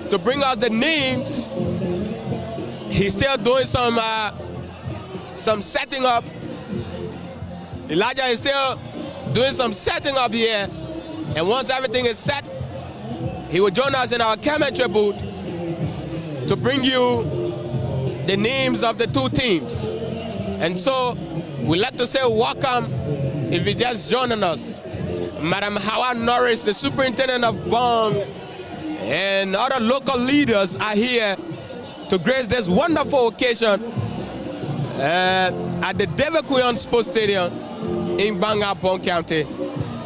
to bring us the names. He's still doing some setting up. Elijah is still doing some setting up here. And once everything is set, he will join us in our commentary booth to bring you the names of the two teams. And so we'd like to say welcome, if you're just joining us, Madam Howard Norris, the superintendent of BOMI, and other local leaders are here to grace this wonderful occasion at the David Kuyon Sports Stadium in Banga, BOMI County.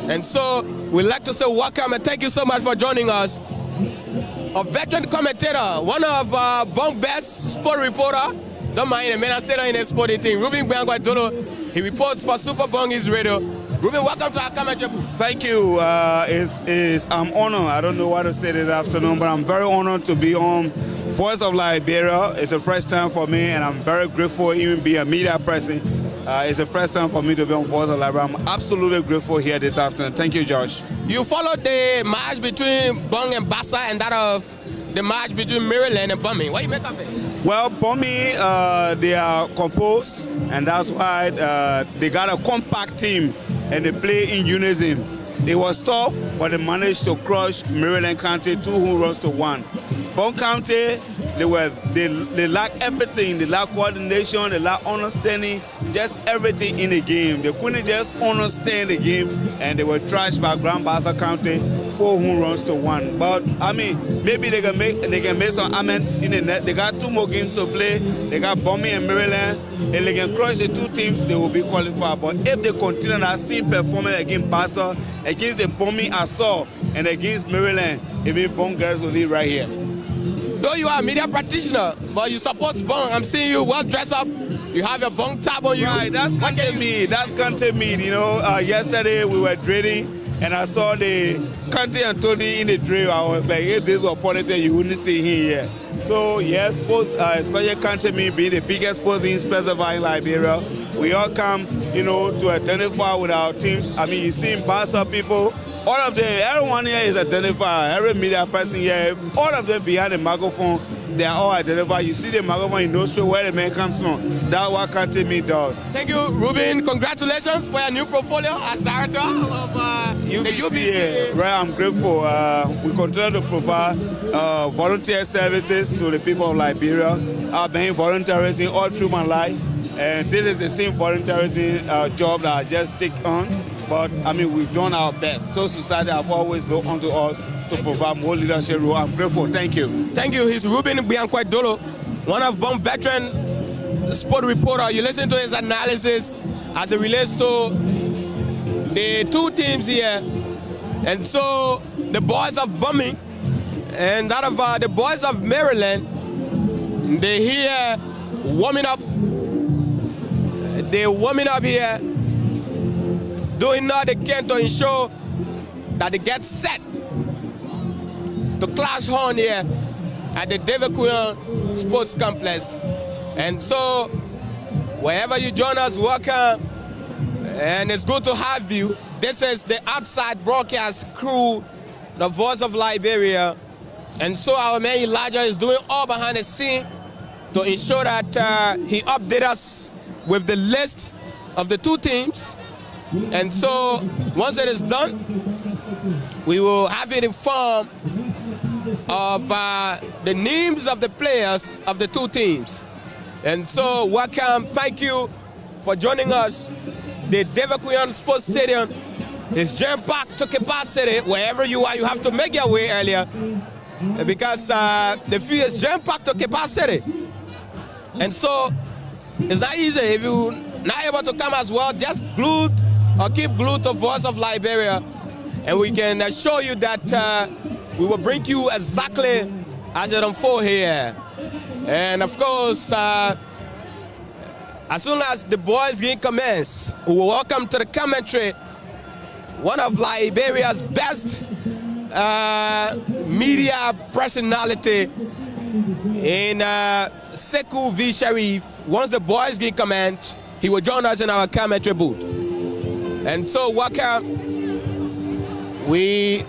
And so we'd like to say welcome and thank you so much for joining us. A veteran commentator, one of BOMI best sport reporter, don't mind the man stay in the sporting team, Ruben Bianquadolo. He reports for Super Bongis Radio. Ruben, welcome to our commentary. Thank you. I'm honored. I don't know what to say this afternoon, but I'm very honored to be on Voice of Liberia. It's the first time for me, and I'm very grateful even being a media person. It's the first time for me to be on Voice of Liberia. I'm absolutely grateful here this afternoon. Thank you, Josh. You followed the match between BOMI and Bassa and that of the match between Maryland and BOMI. What do you make of it? Well, BOMI, they are composed, and that's why they got a compact team and they play in unison. It was tough, but they managed to crush Maryland County 2 home runs to 1. BOMI County, they lack everything. They lack coordination, they lack understanding, just everything in the game. They couldn't just understand the game, and they were trashed by Grand Bassa County 4 home runs to 1. But I mean, maybe they can make some amends in the net. They got 2 more games to play. They got BOMI and Maryland. If they can crush the 2 teams, they will be qualified. But if they continue that same performance against Bassa, against the BOMI I saw, and against Maryland, it means BOMI girls will lead right here. Though you are a media practitioner, but you support BOMI, I'm seeing you well dressed up. You have your BOMI tab on you. Right, that's Kante meat. That's Kante meat. You know, yesterday we were drilling, and I saw the Kante and Tony in the drill. I was like, if this was Ponete, you wouldn't see him here. So yes, sports, especially Kante meat being the biggest sports in specifying Liberia, we all come, you know, to identify with our teams. I mean, you see Bassa people. All of them, everyone here is identified. Every media person here, all of them behind the microphone, they are all identified. You see the microphone, you know straight where the man comes from. That's what Kante Me does. Thank you, Ruben. Congratulations for your new portfolio as director of the UBC. Right, I'm grateful. We continue to provide volunteer services to the people of Liberia. I've been volunteering all through my life, and this is the same volunteering job that I just take on. But I mean, we've done our best. So society have always looked onto us to provide more leadership role. I'm grateful. Thank you. Thank you. He's Ruben Bianquadolo, one of BOMI veteran sport reporter. You listen to his analysis as it relates to the 2 teams here. And so the boys of BOMI and that of the boys of Maryland, they're here warming up. They're warming up here, doing all they can to ensure that they get set to clash on here at the David Kuyon Sports Complex. And so, wherever you join us, welcome, and it's good to have you. This is the outside broadcast crew, the Voice of Liberia. And so our man Elijah is doing all behind the scene to ensure that he updates us with the list of the 2 teams. And so, once it is done, we will have it in form of the names of the players of the 2 teams. And so, welcome, thank you for joining us. The David Kuyon Sports Stadium is jam-packed to capacity. Wherever you are, you have to make your way earlier because the field is jam-packed to capacity. And so, it's not easy. If you're not able to come as well, just glued or keep glued to Voice of Liberia, and we can assure you that we will bring you exactly as it unfolds here. And of course, as soon as the boys game commence, we will welcome to the commentary one of Liberia's best media personality in Sekou V. Sharif. Once the boys game commence, he will join us in our commentary booth. And so, welcome. We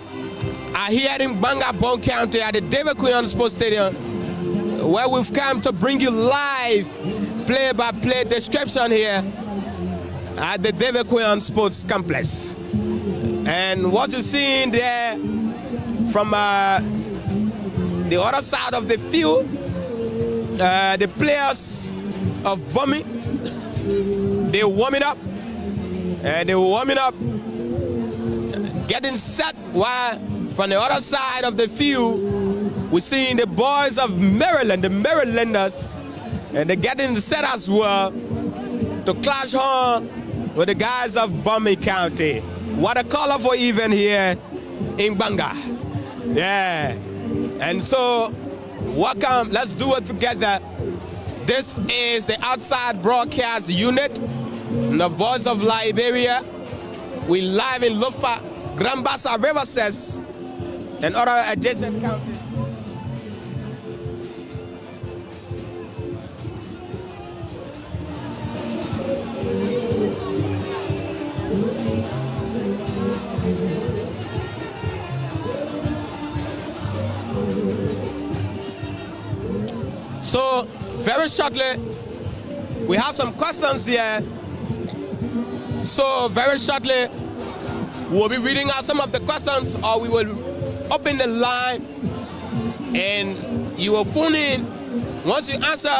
are here in Banga, Bon County at the David Kuyon Sports Stadium, where we've come to bring you live play-by-play description here at the David Kuyon Sports Complex. And what you're seeing there from the other side of the field, the players of BOMI, they're warming up, getting set, while from the other side of the field, we're seeing the boys of Maryland, the Marylanders, and they're getting set as well to clash on with the guys of BOMI County. What a colorful event here in Banga. Yeah. And so, welcome, let's do it together. This is the outside broadcast unit, the Voice of Liberia. We live in Lufa, Grambassa, Riverses, and other adjacent counties. So, very shortly, we have some questions here. So, very shortly, we'll be reading out some of the questions, or we will open the line and you will phone in. Once you answer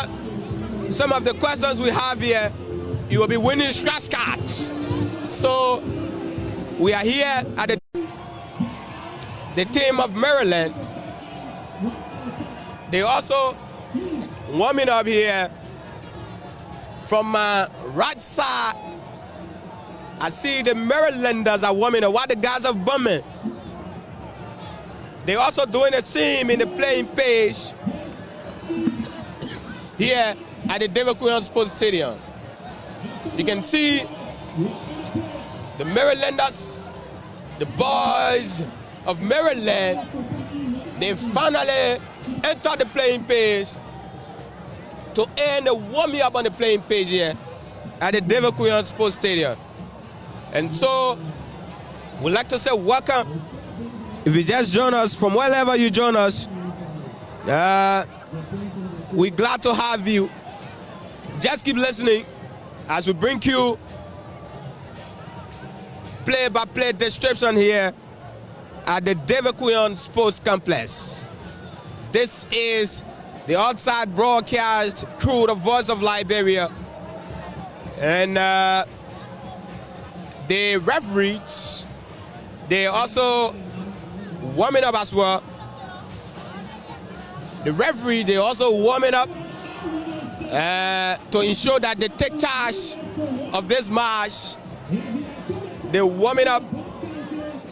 some of the questions we have here, you will be winning scratch cards. So, we are here at the team of Maryland. They also warming up here from my right side. I see the Marylanders are warming up. While the guys of BOMI, they're also doing the same in the playing page here at the David Kuyon Sports Stadium. You can see the Marylanders, the boys of Maryland, they finally entered the playing page to end the warming up on the playing page here at the David Kuyon Sports Stadium. And so, we'd like to say welcome. If you just join us from wherever you join us, we're glad to have you. Just keep listening as we bring you play-by-play description here at the David Kuyon Sports Complex. This is the outside broadcast crew, the Voice of Liberia, and the referees, they also warming up as well. The referee, they also warming up to ensure that they take charge of this match. They're warming up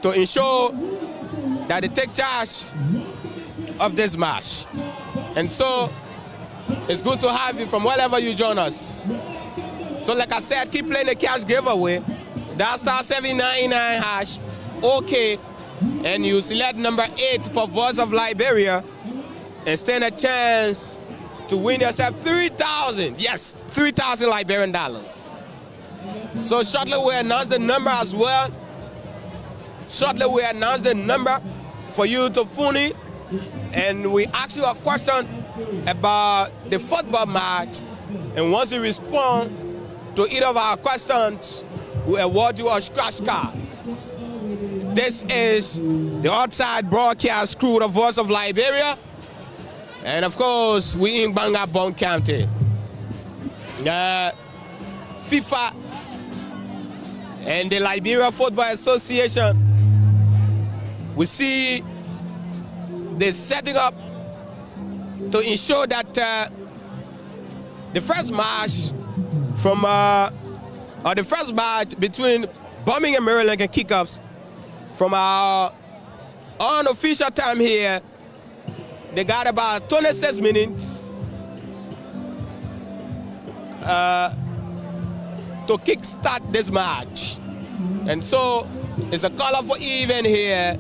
to ensure that they take charge of this match. And so, it's good to have you from wherever you join us. So like I said, keep playing the cash giveaway. Dial *799#, OK, and you select number 8 for Voice of Liberia and stand a chance to win yourself 3,000, yes, 3,000 Liberian dollars. So shortly we announce the number as well. Shortly we announce the number for you to phone in, and we ask you a question about the football match, and once you respond to either of our questions, we award you a scratch card. This is the outside broadcast crew, the Voice of Liberia, and of course we in Banga, Bon County. FIFA and the Liberia Football Association, we see they're setting up to ensure that the first match from the first match between BOMI and Maryland can kick off from our unofficial time here. They got about 26 minutes to kickstart this match. And so it's a colorful event here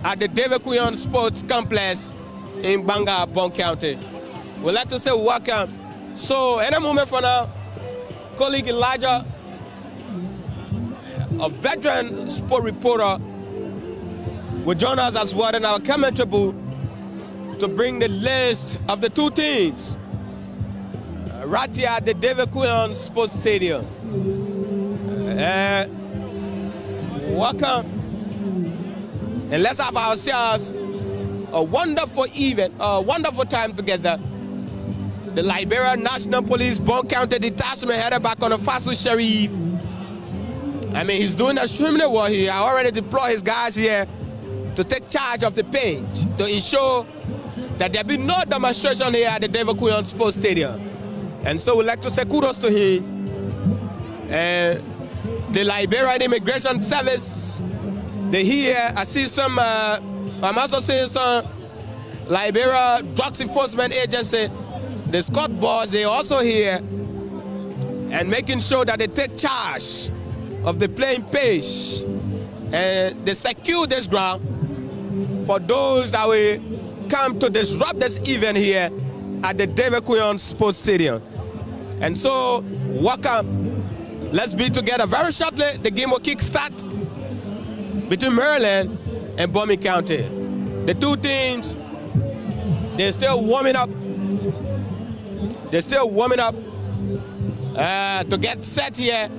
at the David Kuyon Sports Complex in Banga, Bon County. We'd like to say welcome. So in a moment from now, colleague Elijah, a veteran sport reporter, will join us as well in our commentary booth to bring the list of the two teams right here at the David Kuyon Sports Stadium. Welcome, and let's have ourselves a wonderful event, a wonderful time together. The Liberia National Police Bon County Detachment headed back on the Fasu Sheriff. I mean, he's doing extremely well here. I already deployed his guys here to take charge of the page, to ensure that there be no demonstration here at the David Kuyon Sports Stadium. And so we'd like to say kudos to him. And the Liberian Immigration Service, they here. I see some, I'm also seeing some Liberia Drugs Enforcement Agency, the Scott boys, they also here and making sure that they take charge of the playing page and they secure this ground for those that will come to disrupt this event here at the David Kuyon Sports Stadium. And so, welcome. Let's be together. Very shortly, the game will kick start between Maryland and BOMI County. The two teams, they're still warming up. They're still warming up to get set here.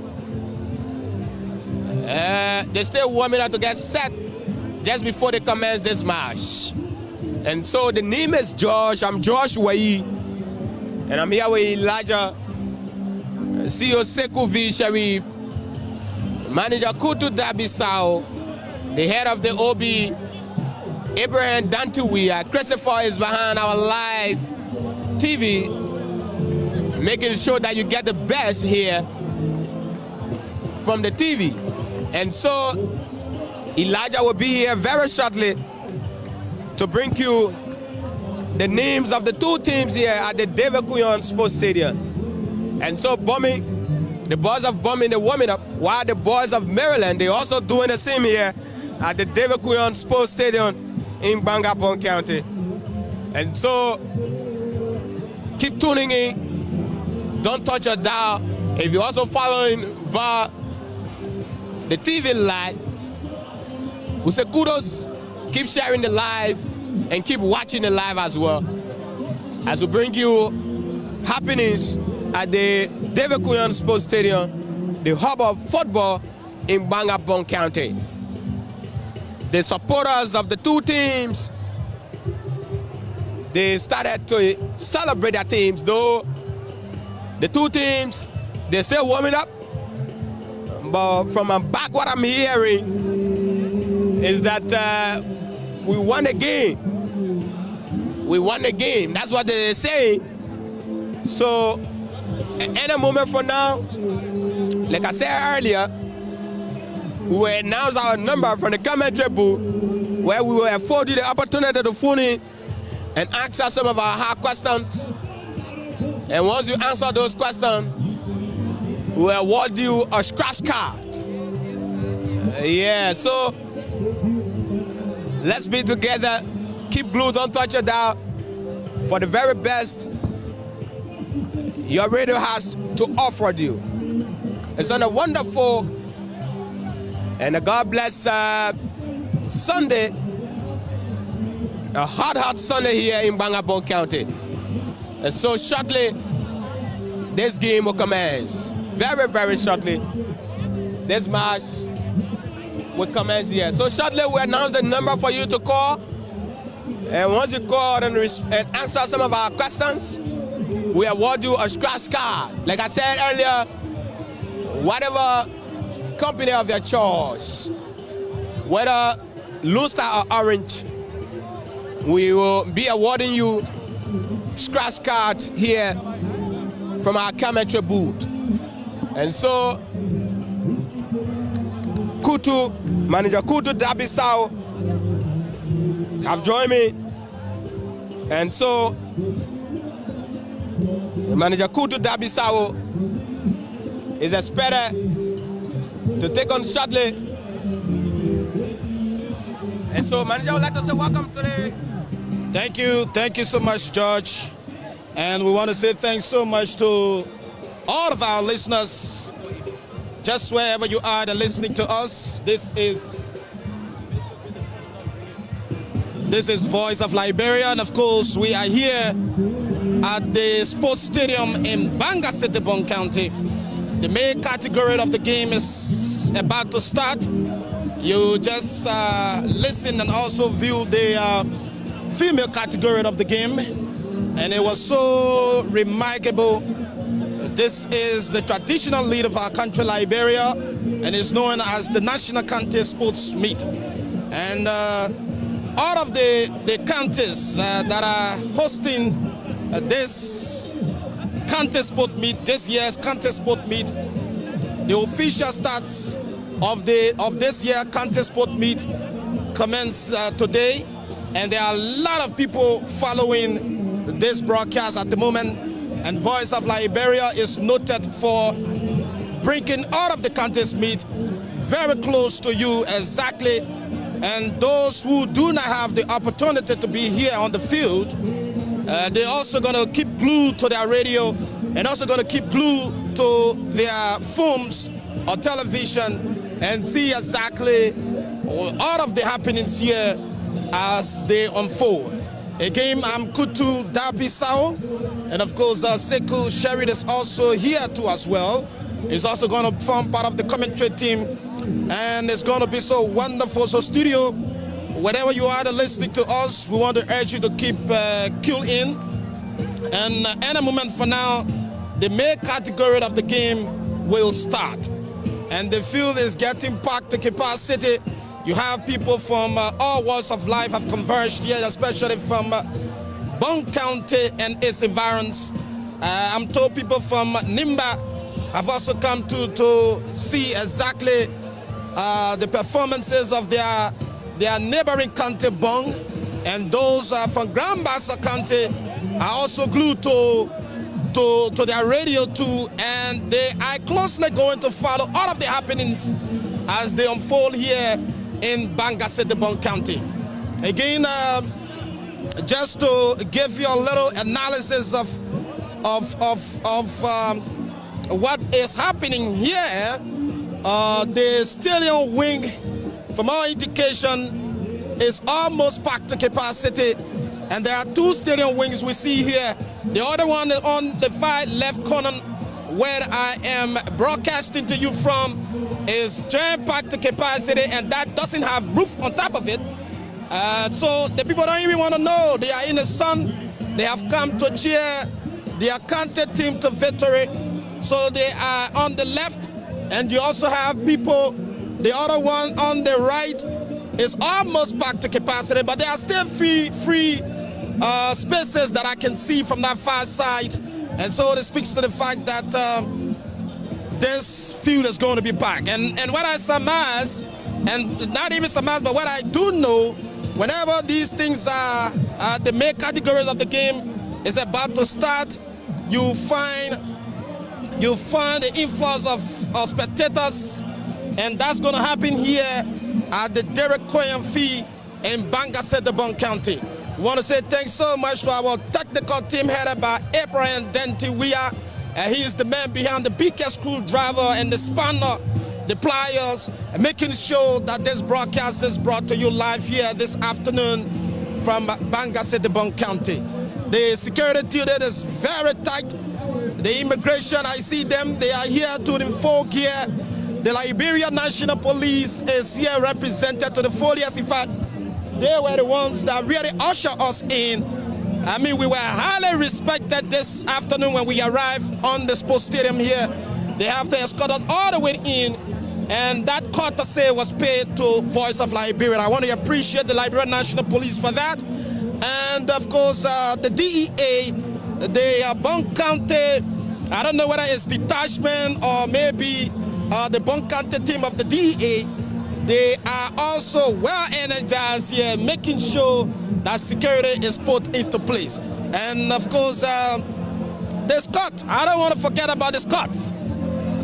They're still warming up to get set just before they commence this match. And so the name is Josh. I'm Josh Wai, and I'm here with Elijah, CEO Sekou V. Sharif, Manager Kutu Dabisao, the head of the OB, Abraham Dantuwia. Christopher is behind our live TV, making sure that you get the best here from the TV. And so Elijah will be here very shortly to bring you the names of the two teams here at the David Kuyon Sports Stadium. And so BOMI, the boys of BOMI, they're warming up, while the boys of Maryland, they're also doing the same here at the David Kuyon Sports Stadium in Bon County. And so keep tuning in. Don't touch your dial. If you're also following via the TV live, we say kudos. Keep sharing the live and keep watching the live as well, as we bring you happenings at the David Kuyon Sports Stadium, the hub of football in Bon County. The supporters of the two teams, they started to celebrate their teams, though the two teams, they're still warming up. But from back, what I'm hearing is that we won the game. We won the game. That's what they're saying. So, at any moment from now, like I said earlier, we will announce our number from the commentary booth, where we will afford you the opportunity to phone in and ask us some of our hard questions. And once you answer those questions, we will award you a scratch card. Yeah, so let's be together. Keep glued, don't touch your dial for the very best your radio has to offer you. It's on a wonderful and a God bless Sunday, a hot Sunday here in Bon County. And so shortly, this game will commence. Very, very shortly, this match will commence here. So shortly, we announce the number for you to call. And once you call and answer some of our questions, we award you a scratch card. Like I said earlier, whatever company of your choice, whether Looster or Orange, we will be awarding you scratch cards here from our commentary booth. And so, Manager Kutu Dabisao have joined me. And so, Manager Kutu Dabisao is expected to take on shortly. And so, Manager, I would like to say welcome today. Thank you so much, George. And we want to say thanks so much to all of our listeners, just wherever you are and listening to us. This is This is Voice of Liberia, and of course, we are here at the sports stadium in Banga City, Bon County. The main category of the game is about to start. You just listen and also view the female category of the game, and it was so remarkable. This is the traditional league of our country, Liberia, and is known as the National County Sports Meet. And all of the counties that are hosting this county sport meet, this year's county sport meet, the official starts of this year county sport meet commence today, and there are a lot of people following this broadcast at the moment. And Voice of Liberia is noted for bringing all of the counties meet very close to you exactly. And those who do not have the opportunity to be here on the field, they're also going to keep glued to their radio and also going to keep glued to their phones or television and see exactly all of the happenings here as they unfold. Again, I'm Kutu Dabi Sao, and of course, Sekou Sherry is also here too as well. He's also going to form part of the commentary team, and it's going to be so wonderful. So studio, wherever you are listening to us, we want to urge you to keep tuned in. And any moment from now, the main category of the game will start. And the field is getting packed to capacity. You have people from all walks of life have converged here, especially from Bon County and its environs. I'm told people from Nimba have also come to see exactly the performances of their neighboring county, Bon, and those from Grand Bassa County are also glued to their radio too, and they are closely going to follow all of the happenings as they unfold here in Banga City, Bon County. Again, just to give you a little analysis of what is happening here, the stadium wing, from our indication, is almost packed to capacity, and there are two stadium wings we see here. The other one on the far left corner, where I am broadcasting to you from, is jam-packed to capacity, and that doesn't have roof on top of it. So the people don't even want to know. They are in the sun. They have come to cheer their county team to victory. So they are on the left, and you also have people, the other one on the right is almost packed to capacity, but there are still free spaces that I can see from that far side. And so it speaks to the fact that this field is going to be packed. And what I surmise, and not even surmise, but what I do know, whenever these things are the main categories of the game is about to start, you find the influx of spectators, and that's going to happen here at the Derek Koyan Fee in Banga City, Bon County. We want to say thanks so much to our technical team headed by Abraham Denti Wia. He is the man behind the biggest screwdriver and the spanner, the pliers, and making sure that this broadcast is brought to you live here this afternoon from Banga City, Bon County. The security unit is very tight. The immigration, I see them, they are here to the full gear. The Liberia National Police is here represented to the fullest. In fact, they were the ones that really ushered us in. I mean, we were highly respected this afternoon when we arrived on the sports stadium here. They have to escort us all the way in, and that courtesy was paid to Voice of Liberia. I want to appreciate the Liberia National Police for that. And of course, the DEA, the Bon County, I don't know whether it's detachment or maybe the Bon County team of the DEA, they are also well energized here, making sure that security is put into place. And of course, the Scots, I don't want to forget about the Scots.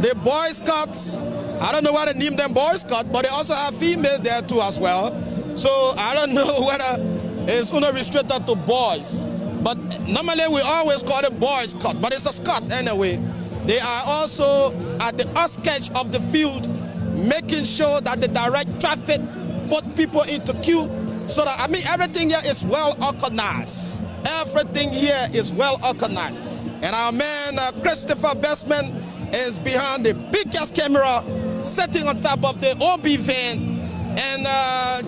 The Boy Scouts, I don't know why they name them Boy Scouts, but they also have females there too as well. So I don't know whether it's only restricted to boys. But normally we always call it Boy Scout, but it's a Scout anyway. They are also at the outskirts of the field, making sure that the direct traffic put people into queue So that, I mean, everything here is well organized. Everything here is well organized. And our man, Christopher Bestman, is behind the biggest camera, sitting on top of the OB van, and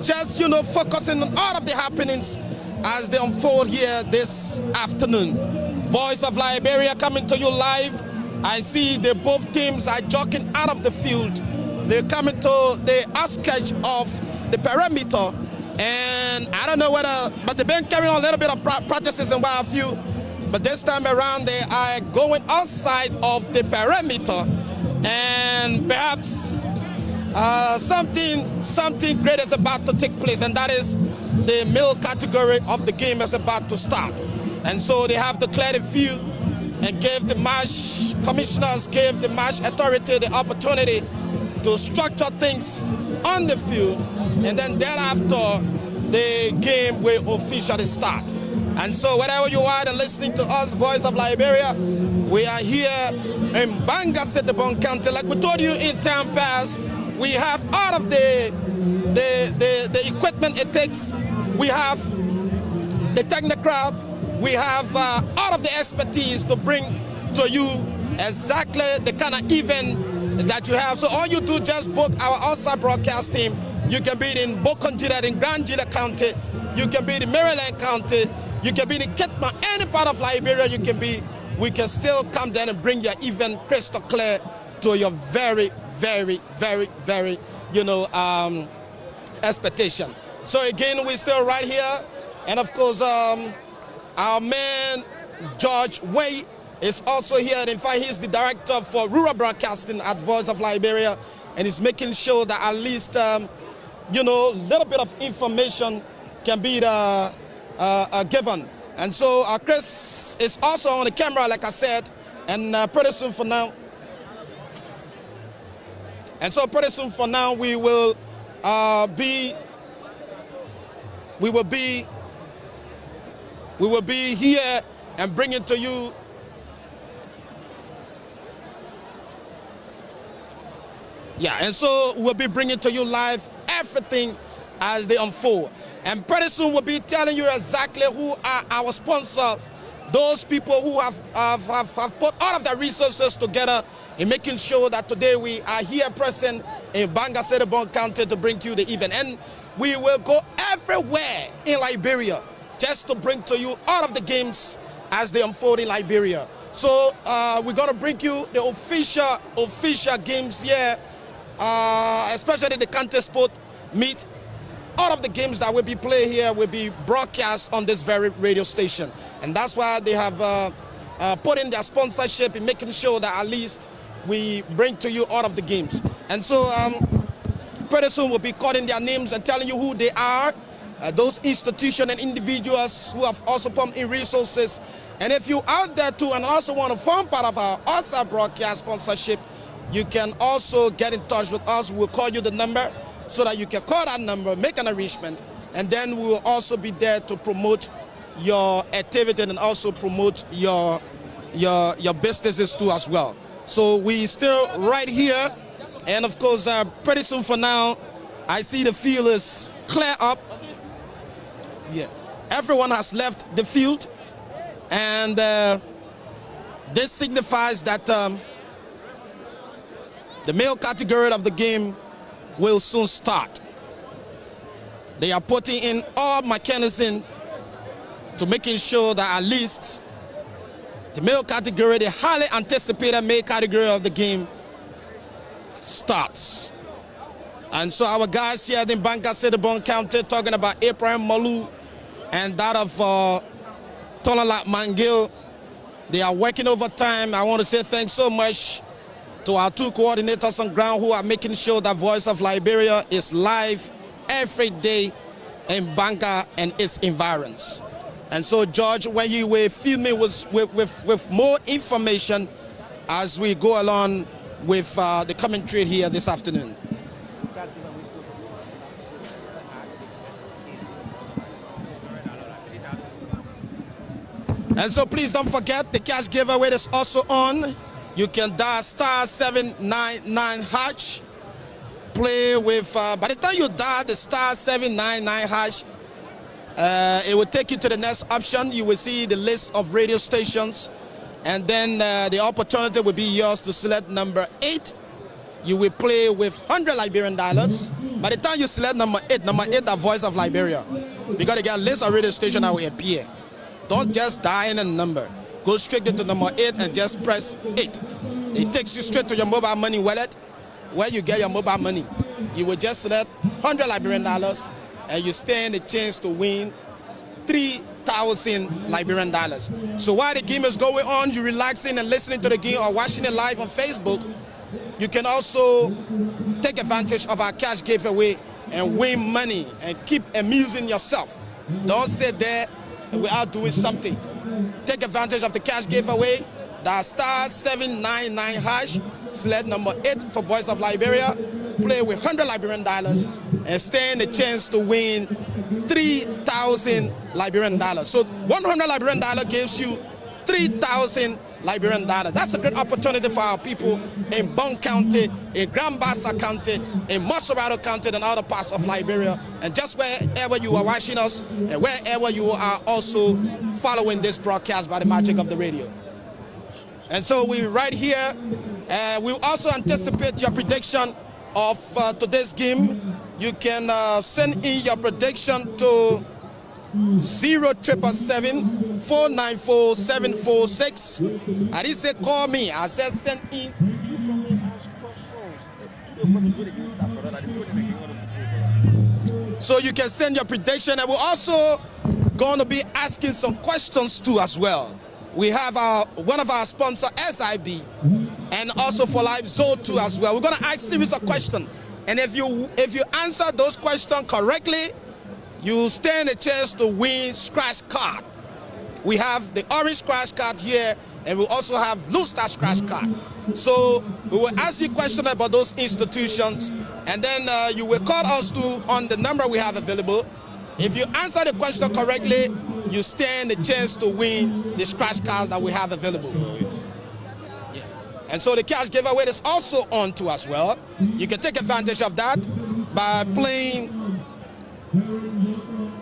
just, you know, focusing on all of the happenings as they unfold here this afternoon. Voice of Liberia coming to you live. I see the both teams are jogging out of the field. They're coming to the outskirts of the perimeter. And I don't know whether, but they've been carrying on a little bit of practices and what have you. But this time around, they are going outside of the perimeter. And perhaps something great is about to take place. And that is the male category of the game is about to start. And so they have to clear the field and give the match commissioners, give the match authority the opportunity to structure things on the field, and then thereafter the game will officially start. And so wherever you are and listening to us, Voice of Liberia, we are here in Banga City, County. Like we told you in time past, we have all of the equipment it takes. We have the technocraft, we have all of the expertise to bring to you exactly the kind of event that you have. So all you do, just book our outside broadcast team. You can be in Bokonjira in Grand Jila County. You can be in Maryland County. You can be in Kitma, any part of Liberia you can be. We can still come down and bring your event crystal clear to your very, very, very, very, you know, expectation. So again, we're still right here. And of course, our man, George Way, is also here. And in fact, he's the director for rural broadcasting at Voice of Liberia, and he's making sure that at least, you know, a little bit of information can be given. And so Chris is also on the camera, like I said, and pretty soon for now. And so pretty soon for now, we will be here and bring it to you. Yeah, and so we'll be bringing to you live everything as they unfold. And pretty soon we'll be telling you exactly who are our sponsors, those people who have put all of their resources together in making sure that today we are here present in Banga City, County to bring you the event. And we will go everywhere in Liberia just to bring to you all of the games as they unfold in Liberia. So we're going to bring you the official games here, especially the county sport meet. All of the games that will be played here will be broadcast on this very radio station. And that's why they have put in their sponsorship in making sure that at least we bring to you all of the games. And so pretty soon we'll be calling their names and telling you who they are, those institutions and individuals who have also pumped in resources. And if you're out there too and also want to form part of our outside broadcast sponsorship, you can also get in touch with us. We'll call you the number so that you can call that number, make an arrangement, and then we will also be there to promote your activity and also promote your businesses too as well. So we still right here, and of course pretty soon for now, I see the field is clear up. Yeah, everyone has left the field, and this signifies that the male category of the game will soon start. They are putting in all mechanism to making sure that at least the male category, the highly anticipated male category of the game, starts. And so our guys here in Banga City, County, talking about Abraham Malu and that of Natonal Mangil, they are working overtime. I want to say thanks so much to our two coordinators on ground who are making sure that Voice of Liberia is live every day in Banga and its environs. And so, George, when you were filming with more information as we go along with the commentary here this afternoon. And so please don't forget, the cash giveaway is also on. You can dial *799#. Play with, by the time you dial the *799#, It will take you to the next option. You will see the list of radio stations, and then the opportunity will be yours to select number 8. You will play with 100 Liberian dollars. By the time you select number 8, the Voice of Liberia, because they got a list of radio stations that will appear. Don't just dial in a number. Go straight to number 8 and just press 8. It takes you straight to your mobile money wallet, where you get your mobile money. You will just select 100 Liberian dollars, and you stand a chance to win 3,000 Liberian dollars. So while the game is going on, you're relaxing and listening to the game or watching it live on Facebook, you can also take advantage of our cash giveaway and win money and keep amusing yourself. Don't sit there without doing something. Take advantage of the cash giveaway. That's *799#, select number 8 for Voice of Liberia, play with 100 Liberian dollars, and stand a chance to win 3,000 Liberian dollars. So 100 Liberian dollars gives you 3,000 Liberian dollars. That's a great opportunity for our people in Bon County, in Grand Bassa County, in Monrovia County, and other parts of Liberia, and just wherever you are watching us, and wherever you are also following this broadcast by the magic of the radio. And so we right here, we also anticipate your prediction of today's game. You can send in your prediction to 077-494-746. I didn't say call me, I said send in. So you can send your prediction, and we're also going to be asking some questions too as well. We have one of our sponsors, SIB, and also for Live Zone 2 as well. We're going to ask series of questions, and if you answer those questions correctly, you stand a chance to win scratch card. We have the orange scratch card here, and we also have blue star scratch card. So we will ask you questions about those institutions, and then you will call us on the number we have available. If you answer the question correctly, you stand a chance to win the scratch cards that we have available. Yeah. And so the cash giveaway is also on too as well. You can take advantage of that by playing,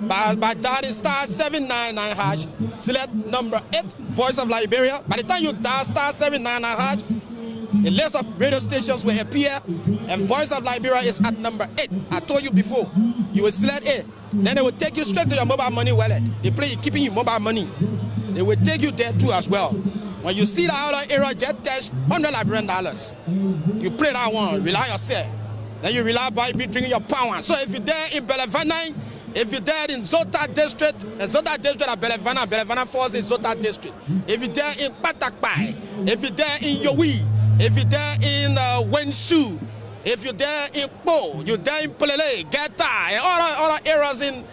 by dialing *799#, select number 8, Voice of Liberia. By the time you dial *799#, the list of radio stations will appear, and Voice of Liberia is at number 8. I told you before, you will select 8. Then they will take you straight to your mobile money wallet. They play keeping your mobile money. They will take you there too as well. When you see the other area, just touch 100 Liberian dollars. You play that one, rely yourself. Then you rely by drinking your power. So if you're there in Belevana, if you're there in Zota District, and Zota District at Belevana falls in Zota District. If you're there in Patakpai, if you're there in Yowie, if you're there in Wenshu, if you're there in Po, you're there in Pelele, Geta, and other areas in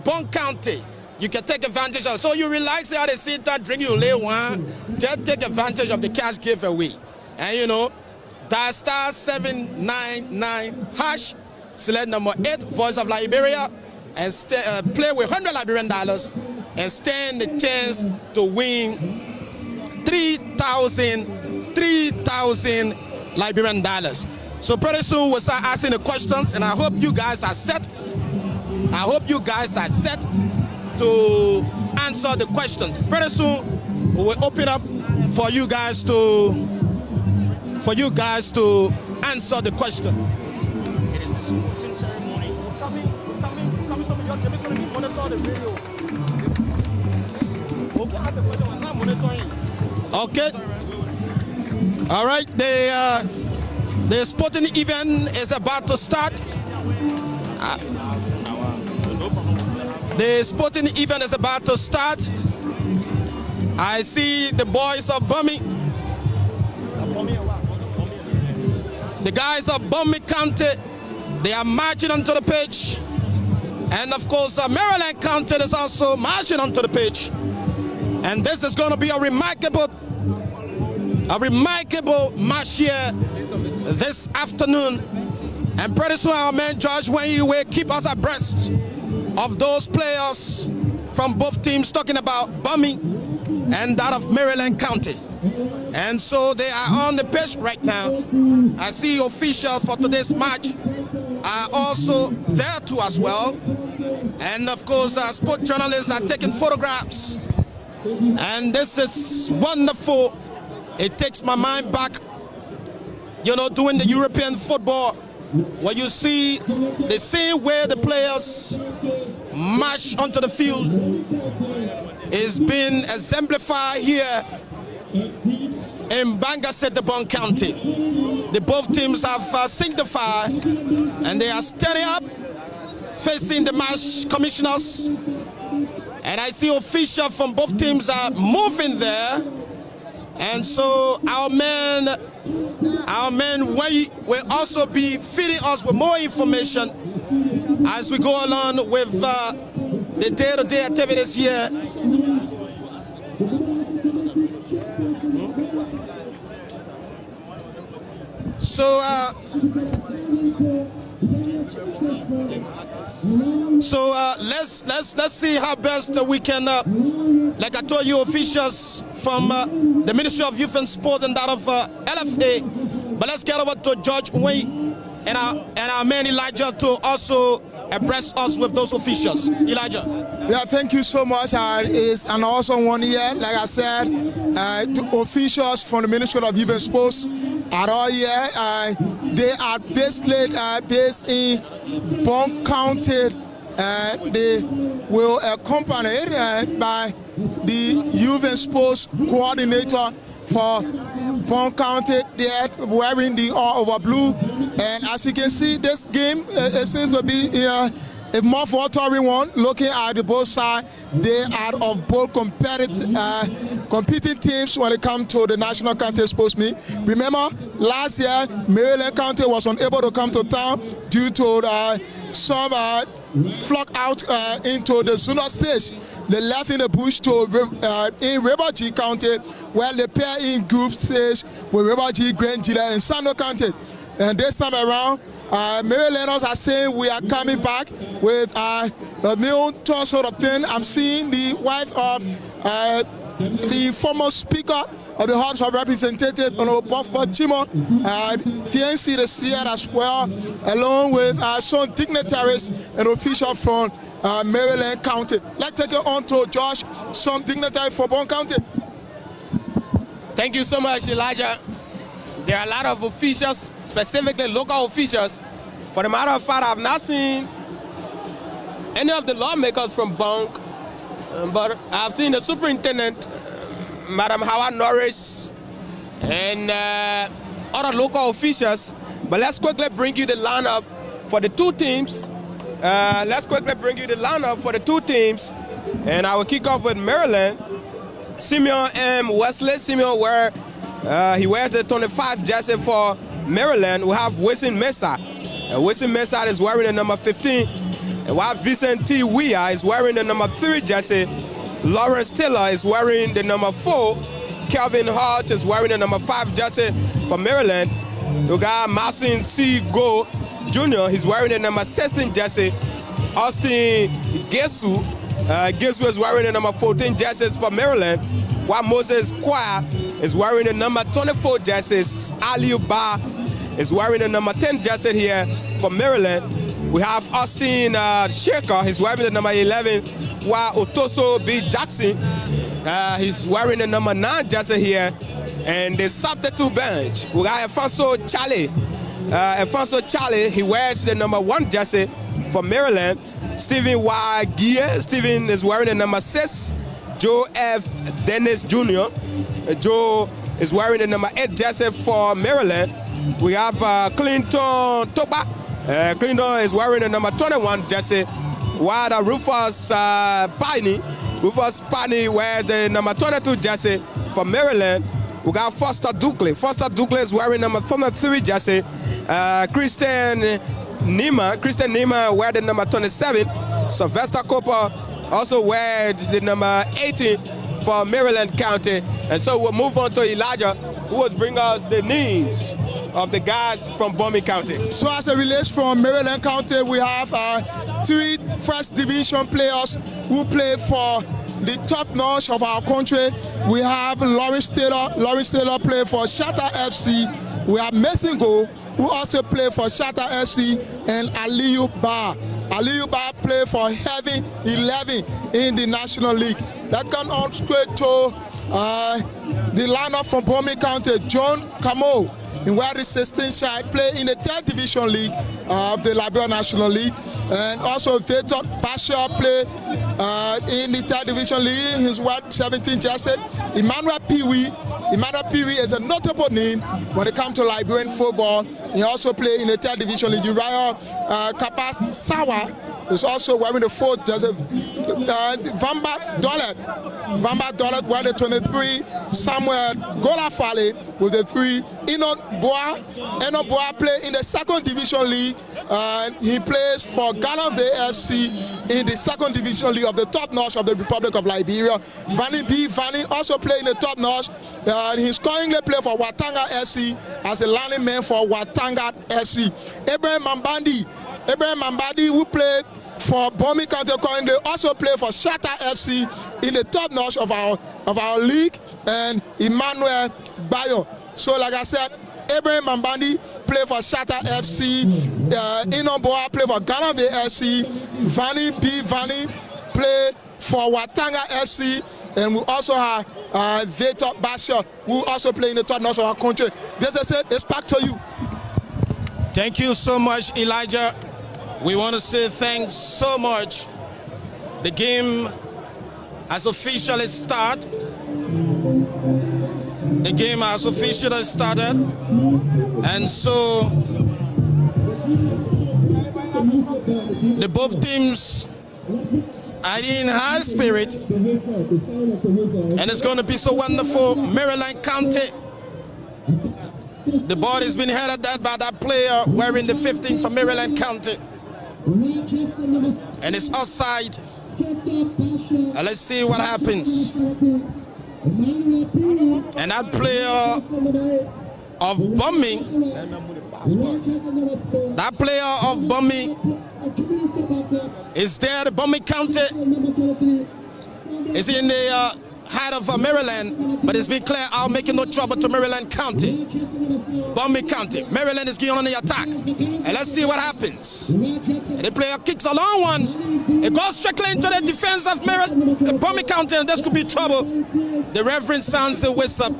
Bon County, you can take advantage of. So you relax at the center, drink your lay one, just take advantage of the cash giveaway. And you know, dial *799#, select number 8, Voice of Liberia, and play with 100 Liberian dollars, and stand the chance to win 3,000 Liberian dollars. So pretty soon we'll start asking the questions, and I hope you guys are set. I hope you guys are set to answer the questions. Pretty soon we will open up for you guys to answer the question. It is the sporting ceremony. Monitor the video. Okay. All right. The sporting event is about to start. The sporting event is about to start. I see the boys of BOMI. The guys of BOMI County, they are marching onto the pitch. And of course, Maryland County is also marching onto the pitch. And this is going to be a remarkable match here this afternoon. And pretty soon our man George Wayne will keep us abreast of those players from both teams, talking about BOMI and that of Maryland County. And so they are on the pitch right now. I see officials for today's match. are also there too as well. And of course, sport journalists are taking photographs. And this is wonderful. It takes my mind back, you know, doing the European football, where you see the same way the players march onto the field is being exemplified here in Bangassetebon County. The both teams have sanctified and they are standing up facing the match commissioners. And I see officials from both teams are moving there. And so our men will also be feeding us with more information as we go along with the day-to-day activities here. So let's see how best we can, like I told you, officials from the Ministry of Youth and Sport and that of LFA. But let's get over to George Wayne and our man Elijah to also abreast us with those officials. Elijah. Yeah, thank you so much. It's an awesome one here. Like I said, to officials from the Ministry of Youth and Sports are all here. They are based in Bon County. They will accompanied by the Youth and Sports Coordinator for Bon County. They are wearing the all over blue. And as you can see, this game it seems to be a more watery one. Looking at the both sides, they are of both competing teams when it comes to the National County Sports Meet. Remember, last year, Maryland County was unable to come to town due to some flock out into the zonal stage. They left in the bush to in River G County, where they pair in group stage with River G, Grand Gila, and Sando County. And this time around, Marylanders are saying we are coming back with a new torso of pen. I'm seeing the wife of the former Speaker of the House of Representatives, Buffer Chimo, fiancé is here as well, along with some dignitaries and officials from Maryland County. Let's take it on to Josh, some dignitary from Bon County. Thank you so much, Elijah. There are a lot of officials, specifically local officials. For the matter of fact, I've not seen any of the lawmakers from Bonk, but I've seen the superintendent, Madam Howard Norris, and other local officials. But let's quickly bring you the lineup for the two teams. And I will kick off with Maryland. Simeon M. Wesley. Simeon he wears the 25 jersey for Maryland. We have Winston Mesa. Winston Mesa is wearing the number 15. While Vincent T. Weir is wearing the number 3 jersey. Lawrence Taylor is wearing the number 4. Kelvin Hart is wearing the number 5 jersey for Maryland. We got Marcin C. Go Jr. He's wearing the number 16 jersey. Austin Gesu. Gesu is wearing the number 14 jerseys for Maryland. While Moses Kwa is wearing the number 24 jerseys. Aliu Ba is wearing the number 10 jersey here for Maryland. We have Austin Shaker, he's wearing the number 11. While Otoso B. Jackson, he's wearing the number 9 jersey here. And the substitute bench, we got Alfonso Charlie. He wears the number 1 jersey for Maryland. Stephen Y. Gia, Stephen is wearing the number 6. Joe F. Dennis Jr. Joe is wearing the number 8 jersey for Maryland. We have Clinton Toba. Clinton is wearing the number 21 jersey. While Rufus Piney wears the number 22 jersey for Maryland. We got Foster Dukley. Foster Dukley is wearing number 3 jersey. Christian Nima wears the number 27. Sylvester Cooper also wears the number 18 for Maryland County. And so we'll move on to Elijah, who will bring us the names of the guys from BOMI County. So as it relates from Maryland County, we have 3 first division players who play for the top notch of our country. We have Lawrence Taylor. Lawrence Taylor play for Shatter FC. We have Mason Go who also play for Shatta FC, and Aliyu Ba. Aliyu Ba play for Heaven 11 in the National League. That comes on straight to the lineup from BOMI County. John Camo, in where the 16 side play in the 3rd Division League of the Liberia National League. And also Victor Basha play in the 3rd Division League, his Ward 17 jersey. Emmanuel Peewee is a notable name when it comes to Liberian football. He also play in the 3rd Division League. Uriah Kapasawa is also wearing the 4th jersey. Vamba Dolet wearing the 23. Samuel Golafale with the 3. Eno Boa play in the 2nd Division League. He plays for Ghana VFC in the 2nd Division League of the top notch of the Republic of Liberia. Vani also play in the top notch. He's currently play for Watanga FC as a lineman man for Watanga FC. Ibrahim Mambadi, who play for BOMI County currently, also play for Shatta FC in the top notch of our league, and Emmanuel Bayo. So like I said, Ibrahim Mambandi play for Shatta FC, Inomboa play for Ghana VFC, Vani play for Watanga FC, and we also have Victor Basha, who also play in the top notch of our country. This is it. It's back to you. Thank you so much, Elijah. We want to say thanks so much. The game has officially started. The game has officially started. And so the both teams are in high spirit. And it's going to be so wonderful. Maryland County. The ball has been headed by that player wearing the 15 for Maryland County. And it's outside. Let's see what happens. And that player of BOMI, is there. The BOMI County is in the heart of Maryland, but it's been clear out, making no trouble to Maryland County. BOMI County. Maryland is going on the attack. And let's see what happens. And the player kicks a long one. It goes strictly into the defense of BOMI County, and this could be trouble. The referee sounds a whistle,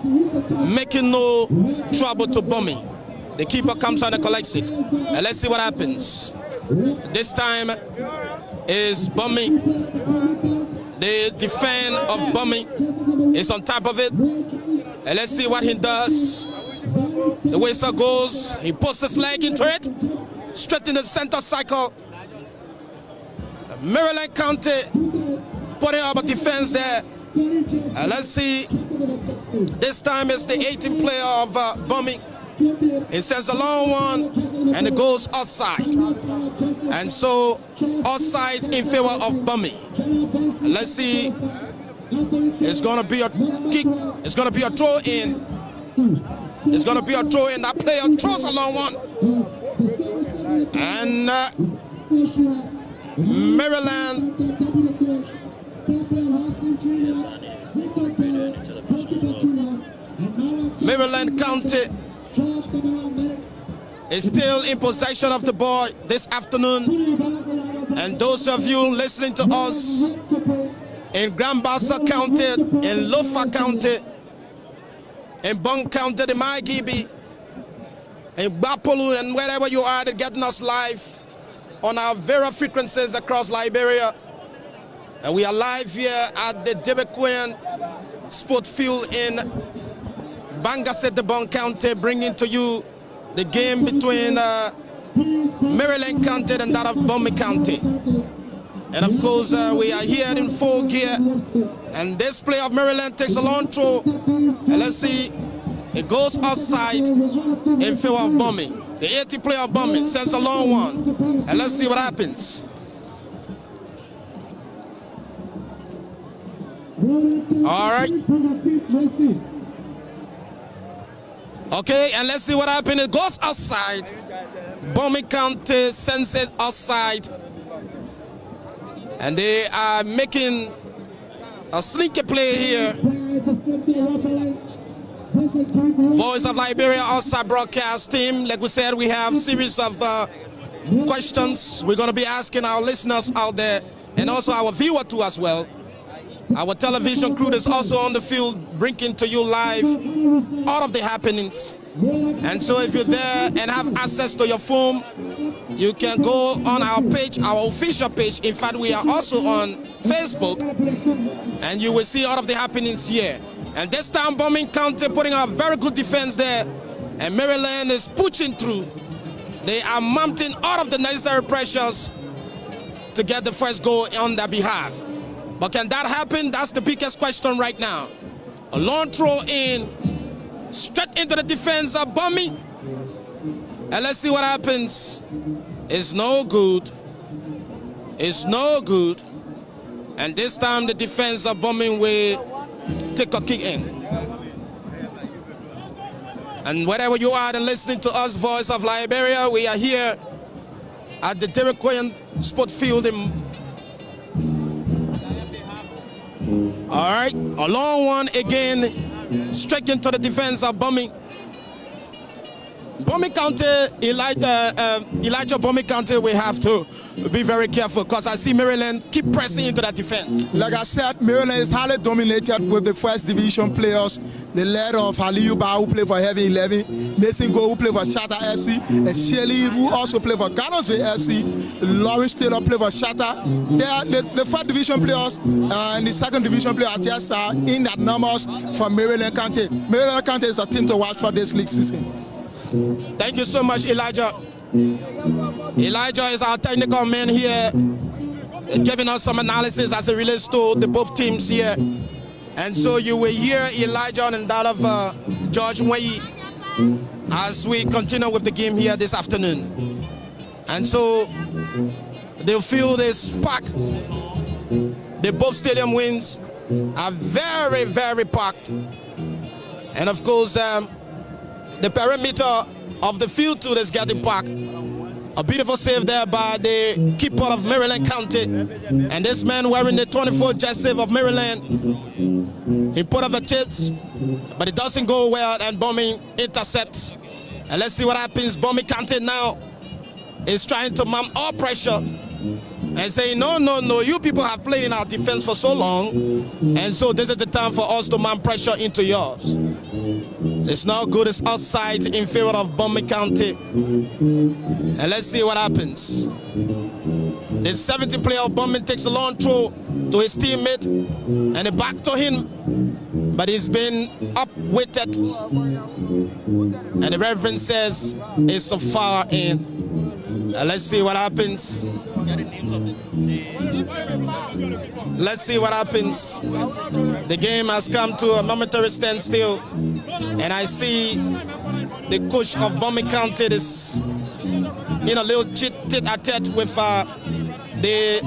making no trouble to BOMI. The keeper comes on and collects it. And let's see what happens. This time is BOMI. The defense of BOMI is on top of it. And let's see what he does. The whistle goes. He puts his leg into it. Straight in the center cycle. Maryland County putting up a defense there. And let's see. This time it's the 18th player of BOMI. It sends a long one, and it goes outside. And so, outside in favor of BOMI. Let's see. It's going to be a kick. It's going to be a throw in. It's going to be a throw in. That player throws a long one. And Maryland County is still in possession of the ball this afternoon. And those of you listening to us in Grand Bassa County, in Lofa County, in Bong County, the Maigibi, in Bapolu, and wherever you are, they're getting us live on our various frequencies across Liberia. And we are live here at the David Quinn Sport Field in Bangasete County, bringing to you the game between Maryland County and that of BOMI County. And of course, we are here in full gear. And this play of Maryland takes a long throw. And let's see, it goes outside in favor of BOMI. The 80th player of BOMI sends a long one. And let's see what happens. All right. Okay, and let's see what happens. It goes outside. BOMI County sends it outside. And they are making a sneaky play here. Voice of Liberia outside broadcast team. Like we said, we have series of questions we're going to be asking our listeners out there and also our viewer too as well. Our television crew is also on the field bringing to you live all of the happenings. And so if you're there and have access to your phone, you can go on our page, our official page. In fact, we are also on Facebook, and you will see all of the happenings here. And this time, BOMI County putting a very good defense there, and Maryland is pushing through. They are mounting all of the necessary pressures to get the first goal on their behalf. But can that happen? That's the biggest question right now. A long throw in, straight into the defense of BOMI. And let's see what happens. It's no good. It's no good. And this time the defense of BOMI will take a kick in. And wherever you are and listening to us, Voice of Liberia, we are here at the Derek Quinn Sport Field in. All right, a long one again, straight into the defense of BOMI. BOMI County, Elijah BOMI County, we have to be very careful because I see Maryland keep pressing into that defense. Like I said, Maryland is highly dominated with the first division players. The leader of Aliyu Ba, who played for Heaven 11, Mason Go, who played for Shatter FC, and Shelly, who also played for Garnersville FC, Lawrence Taylor played for Shatter. The first division players and the second division players are just in that numbers for Maryland County. Maryland County is a team to watch for this league season. Thank you so much, Elijah. Elijah is our technical man here, giving us some analysis as it relates to the both teams here. And so you will hear Elijah and that of George Way as we continue with the game here this afternoon. And so the field is packed. The both stadium wins are very, very packed. And of course, the perimeter of the field too is getting packed. A beautiful save there by the keeper of Maryland County. And this man wearing the 24 jersey of Maryland. He put up the chips, but it doesn't go well, and BOMI intercepts. And let's see what happens. BOMI County now is trying to mount all pressure and saying, no, you people have played in our defense for so long, and so this is the time for us to mount pressure into yours. It's not good. It's outside in favor of BOMI County. And let's see what happens. The 17th player of BOMI takes a long throw to his teammate and it back to him, but he's been upweighted. And the referee says it's a foul in. Let's see what happens. Let's see what happens. The game has come to a momentary standstill, and I see the coach of BOMI County is in a little tit-a-tat with the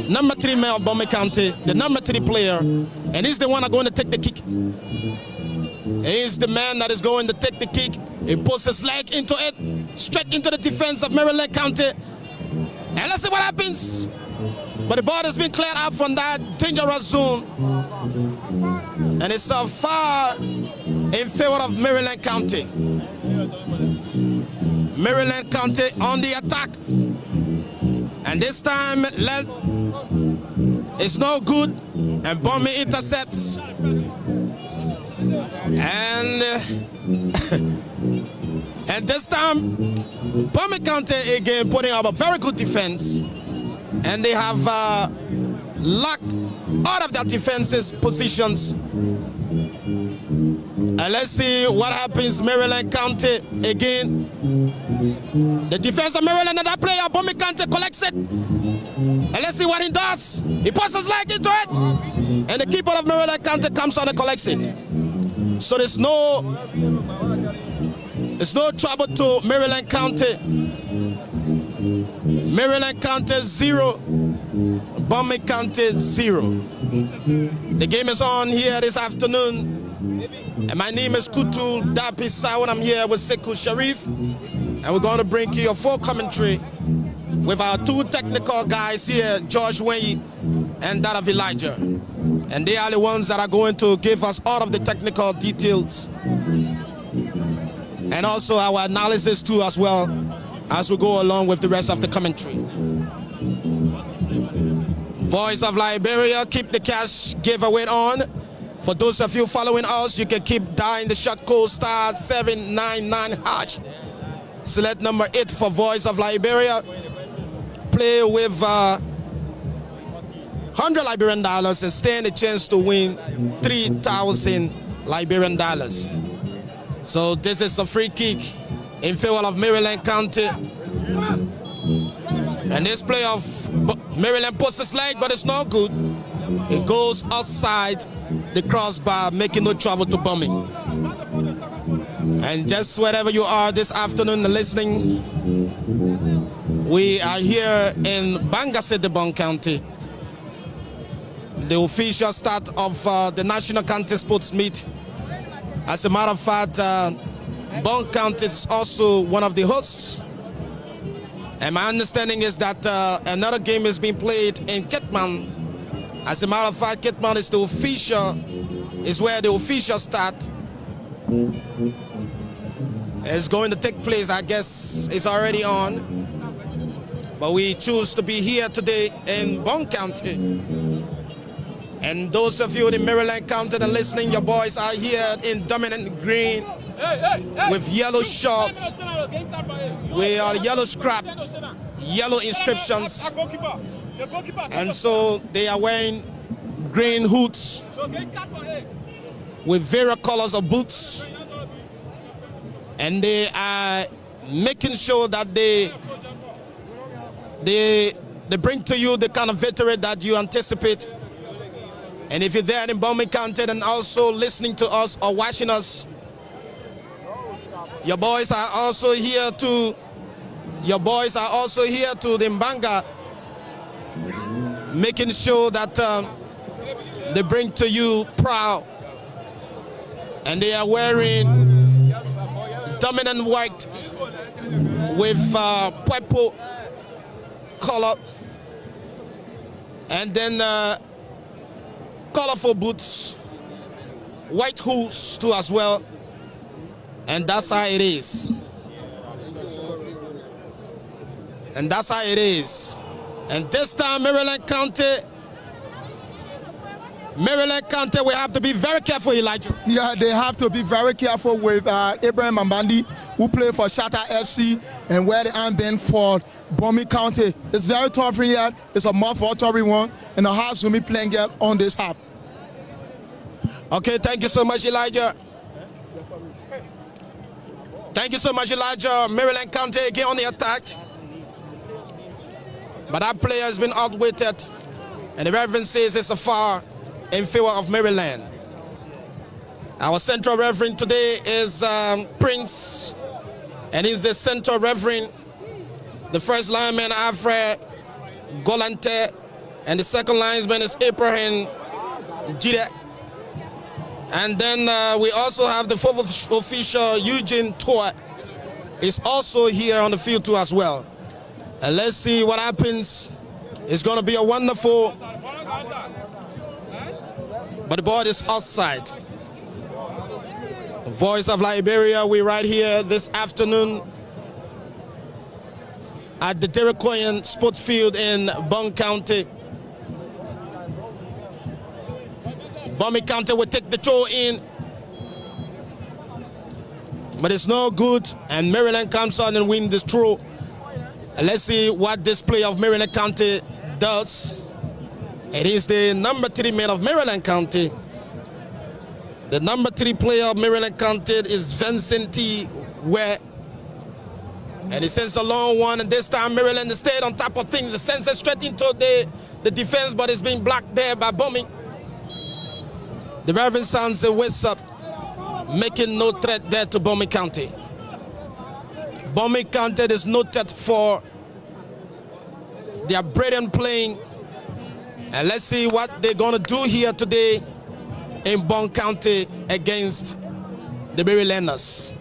number 3 man of BOMI County, the number 3 player, and he's the one that's going to take the kick. He's the man that is going to take the kick. He puts his leg into it, straight into the defense of Maryland County. And let's see what happens. But the ball has been cleared out from that dangerous zone. And it's so far in favor of Maryland County. Maryland County on the attack. And this time, it's no good. And BOMI intercepts. And this time, BOMI County again putting up a very good defense. And they have locked all of their defenses positions. And let's see what happens. Maryland County again. The defense of Maryland and that player, BOMI County collects it. And let's see what he does. He puts his leg into it. And the keeper of Maryland County comes on and collects it. So there's no trouble to Maryland County. Maryland County 0, BOMI County 0. The game is on here this afternoon. And my name is Kutu Dapi Sawan. I'm here with Sekou Sharif. And we're going to bring you a full commentary with our 2 technical guys here, George Wayne and that of Elijah. And they are the ones that are going to give us all of the technical details and also our analysis too as well as we go along with the rest of the commentary. Voice of Liberia, keep the cash giveaway on. For those of you following us, you can keep dialing the short code star 799#. Select number 8 for Voice of Liberia. Play with 100 Liberian dollars and stand a chance to win 3,000 Liberian dollars. So this is a free kick in favor of Maryland County. And this play of Maryland posts his leg, but it's not good. It goes outside the crossbar, making no trouble to BOMI. And just wherever you are this afternoon listening, we are here in Banga City, County. The official start of the National County Sports Meet. As a matter of fact, Bon County is also one of the hosts. And my understanding is that another game is being played in Kitman. As a matter of fact, Kitman is where the official start is going to take place. I guess it's already on. But we choose to be here today in Bon County. And those of you in Maryland County that are listening, your boys are here in dominant green with yellow shorts. We are yellow scrap, yellow inscriptions. And so they are wearing green hoods with various colors of boots. And they are making sure that they bring to you the kind of victory that you anticipate. And if you're there in BOMI County and also listening to us or watching us, your boys are also here to the Mbanga, making sure that they bring to you proud. And they are wearing dominant white with purple color, and then colorful boots, white hoods too as well. And that's how it is. And that's how it is. And this time, Maryland County, we have to be very careful, Elijah. Yeah, they have to be very careful with Abraham Mbandi, who played for Shatta FC and wear the armband for BOMI County. It's very tough here. It's a month for everyone, and the house will be playing here on this half. Okay, thank you so much, Elijah. Thank you so much, Elijah. Maryland County again on the attack. But that player has been outweighted, and the referee says it's a foul in favor of Maryland. Our central referee today is Prince, and he's the central referee. The first lineman, Alfred Golante, and the second linesman is Abraham Jide. And then we also have the fourth official, Eugene Toa, is also here on the field too as well. And let's see what happens. It's going to be a wonderful, but the ball is outside. Voice of Liberia, we right here this afternoon at the Derekoyan Sports Field in Bon County. BOMI County will take the throw in, but it's no good, and Maryland comes on and win this throw. And let's see what this player of Maryland County does. It is the number 3 man of Maryland County. The number 3 player of Maryland County is Vincent T. Ware. And he sends a long one, and this time Maryland stayed on top of things. It sends it straight into the defense, but it's being blocked there by BOMI. The Reverend sounds a whistle, making no threat there to BOMI County. BOMI County is noted for their brilliant playing. And let's see what they're going to do here today in Bon County against the Marylanders.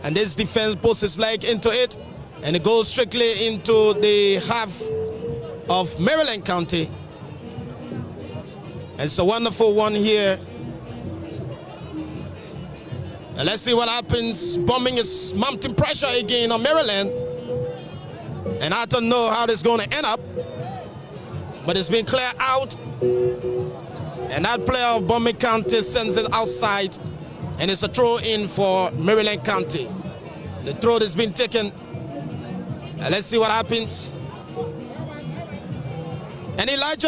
And this defense puts his leg into it, and it goes strictly into the half of Maryland County. It's a wonderful one here. And let's see what happens. Bombing is mounting pressure again on Maryland. And I don't know how this is going to end up. But it's been cleared out. And that player of BOMI County sends it outside. And it's a throw in for Maryland County. The throw has been taken. And let's see what happens. And Elijah,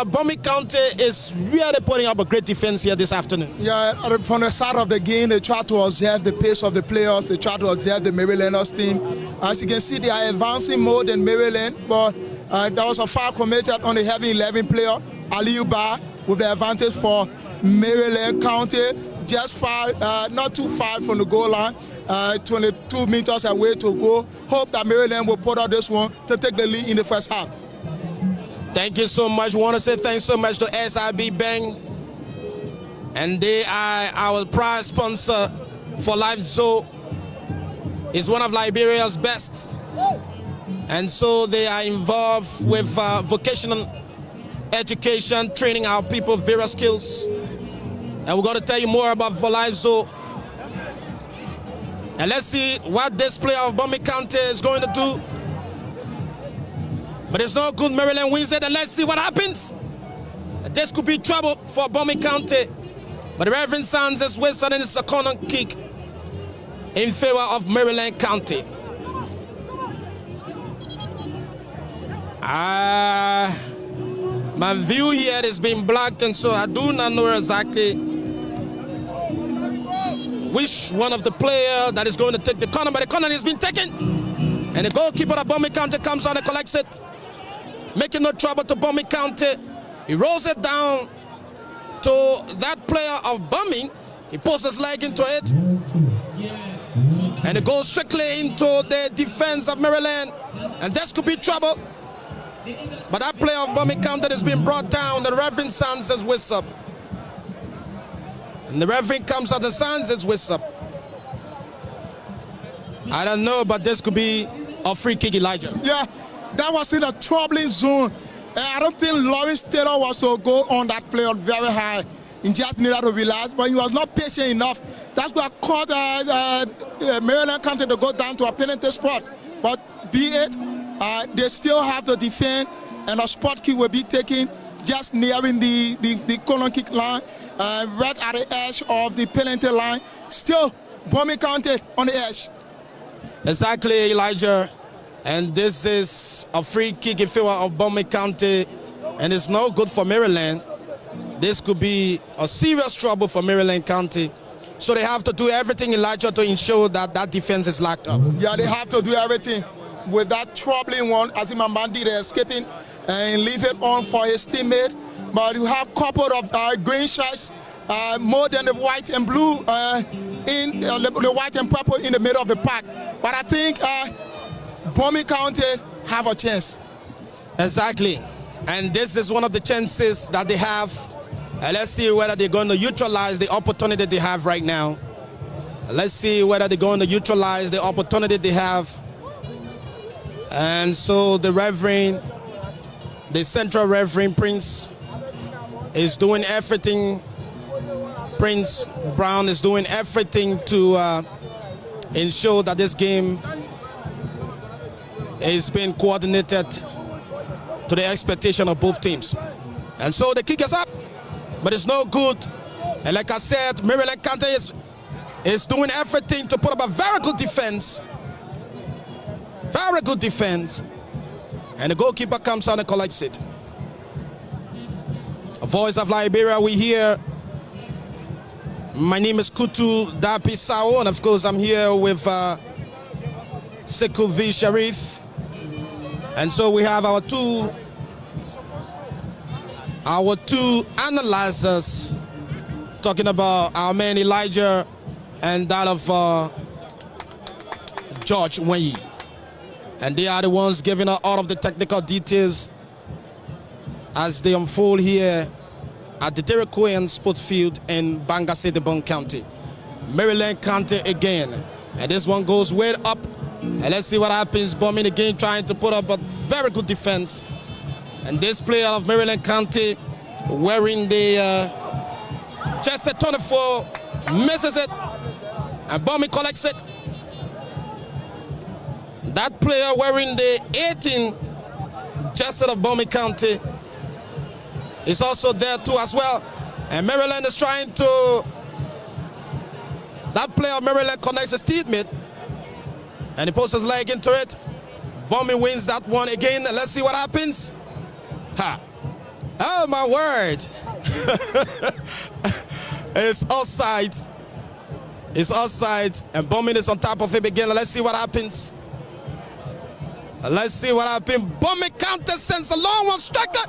BOMI County is really putting up a great defense here this afternoon. Yeah, from the start of the game, they try to observe the pace of the players. They try to observe the Marylanders team. As you can see, they are advancing more than Maryland, but there was a foul committed on the heavy 11 player, Aliyu Ba, with the advantage for Maryland County. Just far, not too far from the goal line, 22 meters away to go. Hope that Maryland will put out this one to take the lead in the first half. Thank you so much. We want to say thanks so much to SIB Bank. And they are our prize sponsor for Life Zoo. It's one of Liberia's best. And so they are involved with vocational education, training our people various skills. And we're going to tell you more about For Life Zoo. And let's see what this player of BOMI County is going to do. But it's no good. Maryland wins it, and let's see what happens. This could be trouble for BOMI County. But the Reverend Sands is whistle, and it's a corner kick in favor of Maryland County. My view here is being blocked, and so I do not know exactly which one of the players that is going to take the corner, but the corner has been taken. And the goalkeeper of BOMI County comes on and collects it, making no trouble to BOMI County. He rolls it down to that player of BOMI. He pulls his leg into it. And it goes strictly into the defense of Maryland. And this could be trouble. But that player of BOMI County has been brought down. The Reverend Sands says whistle. And the Reverend comes out and Sands says whistle. I don't know, but this could be a free kick, Elijah. Yeah, that was in a troubling zone. I don't think Lawrence Taylor was to go on that player very high. He just needed to relax, but he was not patient enough. That's what caused Maryland County to go down to a penalty spot. But be it, they still have to defend, and a spot kick will be taken just nearing the corner kick line, right at the edge of the penalty line. Still, BOMI County on the edge. Exactly, Elijah. And this is a free kick in favor of BOMI County, and it's no good for Maryland. This could be a serious trouble for Maryland County. So they have to do everything, Elijah, to ensure that that defense is locked up. Yeah, they have to do everything. With that troubling one, Azim Ambandi, they're escaping and leave it on for his teammate. But you have a couple of green shirts, more than the white and blue, in the white and purple in the middle of the park. But I think BOMI County have a chance. Exactly. And this is one of the chances that they have. Let's see whether they're going to utilize the opportunity they have right now. Let's see whether they're going to utilize the opportunity they have. And so the Reverend, the Central Reverend Prince, is doing everything. Prince Brown is doing everything to ensure that this game is being coordinated to the expectation of both teams. And so the kick is up, but it's no good. And like I said, Maryland County is doing everything to put up a very good defense. Very good defense. And the goalkeeper comes on and collects it. A voice of Liberia, we hear. My name is Kutu Dapi Sao, and of course I'm here with Sekou V. Sharif. And so we have our two analyzers talking about our man Elijah and that of George Wenyi. And they are the ones giving us all of the technical details as they unfold here at the Derrick Sports Field in Banga City, BOMI County. Maryland County again. And this one goes way up. And let's see what happens. BOMI again trying to put up a very good defense. And this player of Maryland County wearing the jersey 24, misses it, and BOMI collects it. That player wearing the 18 jersey of BOMI County is also there too as well. And Maryland is trying to, that player of Maryland connects his teammate, and he puts his leg into it. BOMI wins that one again. Let's see what happens. Ha. Oh my word. It's offside. It's offside, and BOMI is on top of him again. Let's see what happens. Let's see what happens. BOMI County sends a long one, strike that.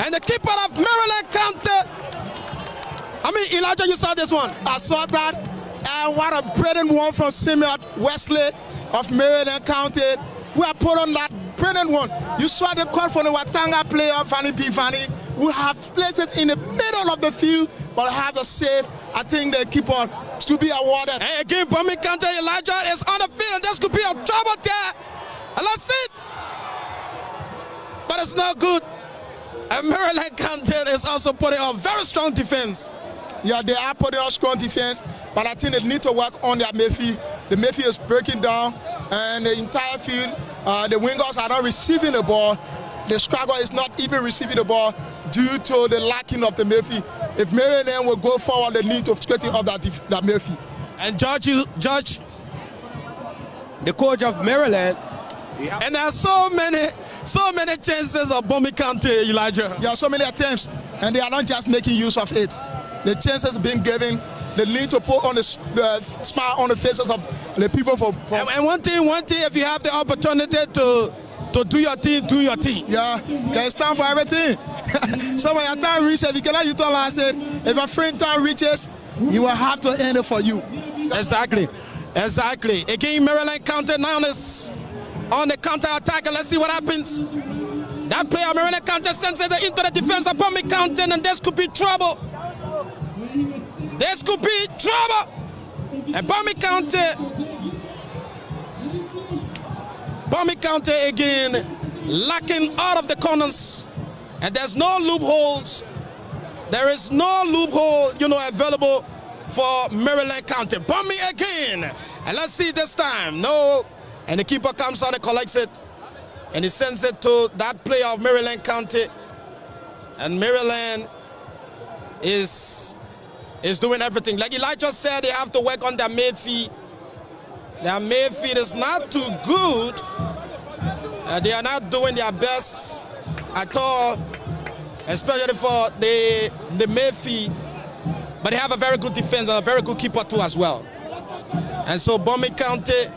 And the keeper of Maryland County. I mean, Elijah, you saw this one. I saw that, and what a brilliant one from Simeon Wesley of Maryland County. We are put on that brilliant one. You saw the call for the Watanga player, Fanny P. Fanny, who have placed it in the middle of the field, but have the save. I think the keeper to be awarded. And again, BOMI County, Elijah is on the field. This could be a trouble there. And let's see it. But it's not good. And Maryland County is also putting on very strong defense. Yeah, they are putting on strong defense, but I think they need to work on their midfield. The midfield is breaking down, and the entire field, the wingers are not receiving the ball. The striker is not even receiving the ball due to the lacking of the midfield. If Maryland will go forward, they need to straighten up that midfield. And Judge, The coach of Maryland. and there are so many chances of BOMI County, Elijah. There are so many attempts, and they are not just making use of it. The chances being given, they need to put on the smile on the faces of the people from. And one thing, if you have the opportunity to do your thing, do your thing. Yeah, there's time for everything. So when your time reaches, if you cannot utilize it, if a friend time reaches, you will have to end it for you. Exactly. Again, Maryland County now is on the counter attack, and let's see what happens. That player, Maryland County, sends it into the defense of BOMI County, and this could be trouble. This could be trouble. And BOMI County again lacking out of the corners, and there's no loopholes. There is no loophole, available for Maryland County. BOMI again, and let's see this time. No, and the keeper comes out and collects it, and he sends it to that player of Maryland County, and Maryland is doing everything. Like Elijah said, they have to work on their midfield. Their midfield is not too good. They are not doing their best at all, especially for the midfield. But they have a very good defense and a very good keeper too as well. And so BOMI County,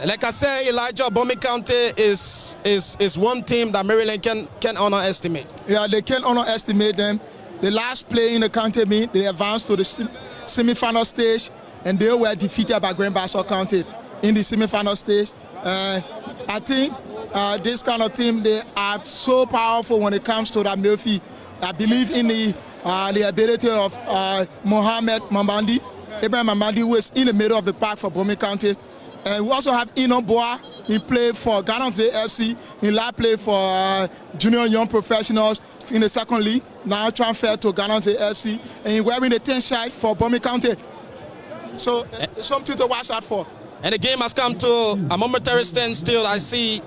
like I said, Elijah, BOMI County is one team that Maryland can underestimate. Yeah, they can underestimate them. The last play in the county meet, they advanced to the semi-final stage, and they were defeated by Grand Bassa County in the semi-final stage. I think this kind of team, they are so powerful when it comes to that midfield. I believe in the ability of Mohamed Mamandi, Ibrahim Mamandi, who is in the middle of the park for BOMI County. And we also have Ino Boa. He played for Ghanaian FC. He last played for junior young professionals in the second league. Now transferred to Ghanaian FC. And he's wearing the 10 shirt for BOMI County. So it's something to watch out for. And the game has come to a momentary standstill. I see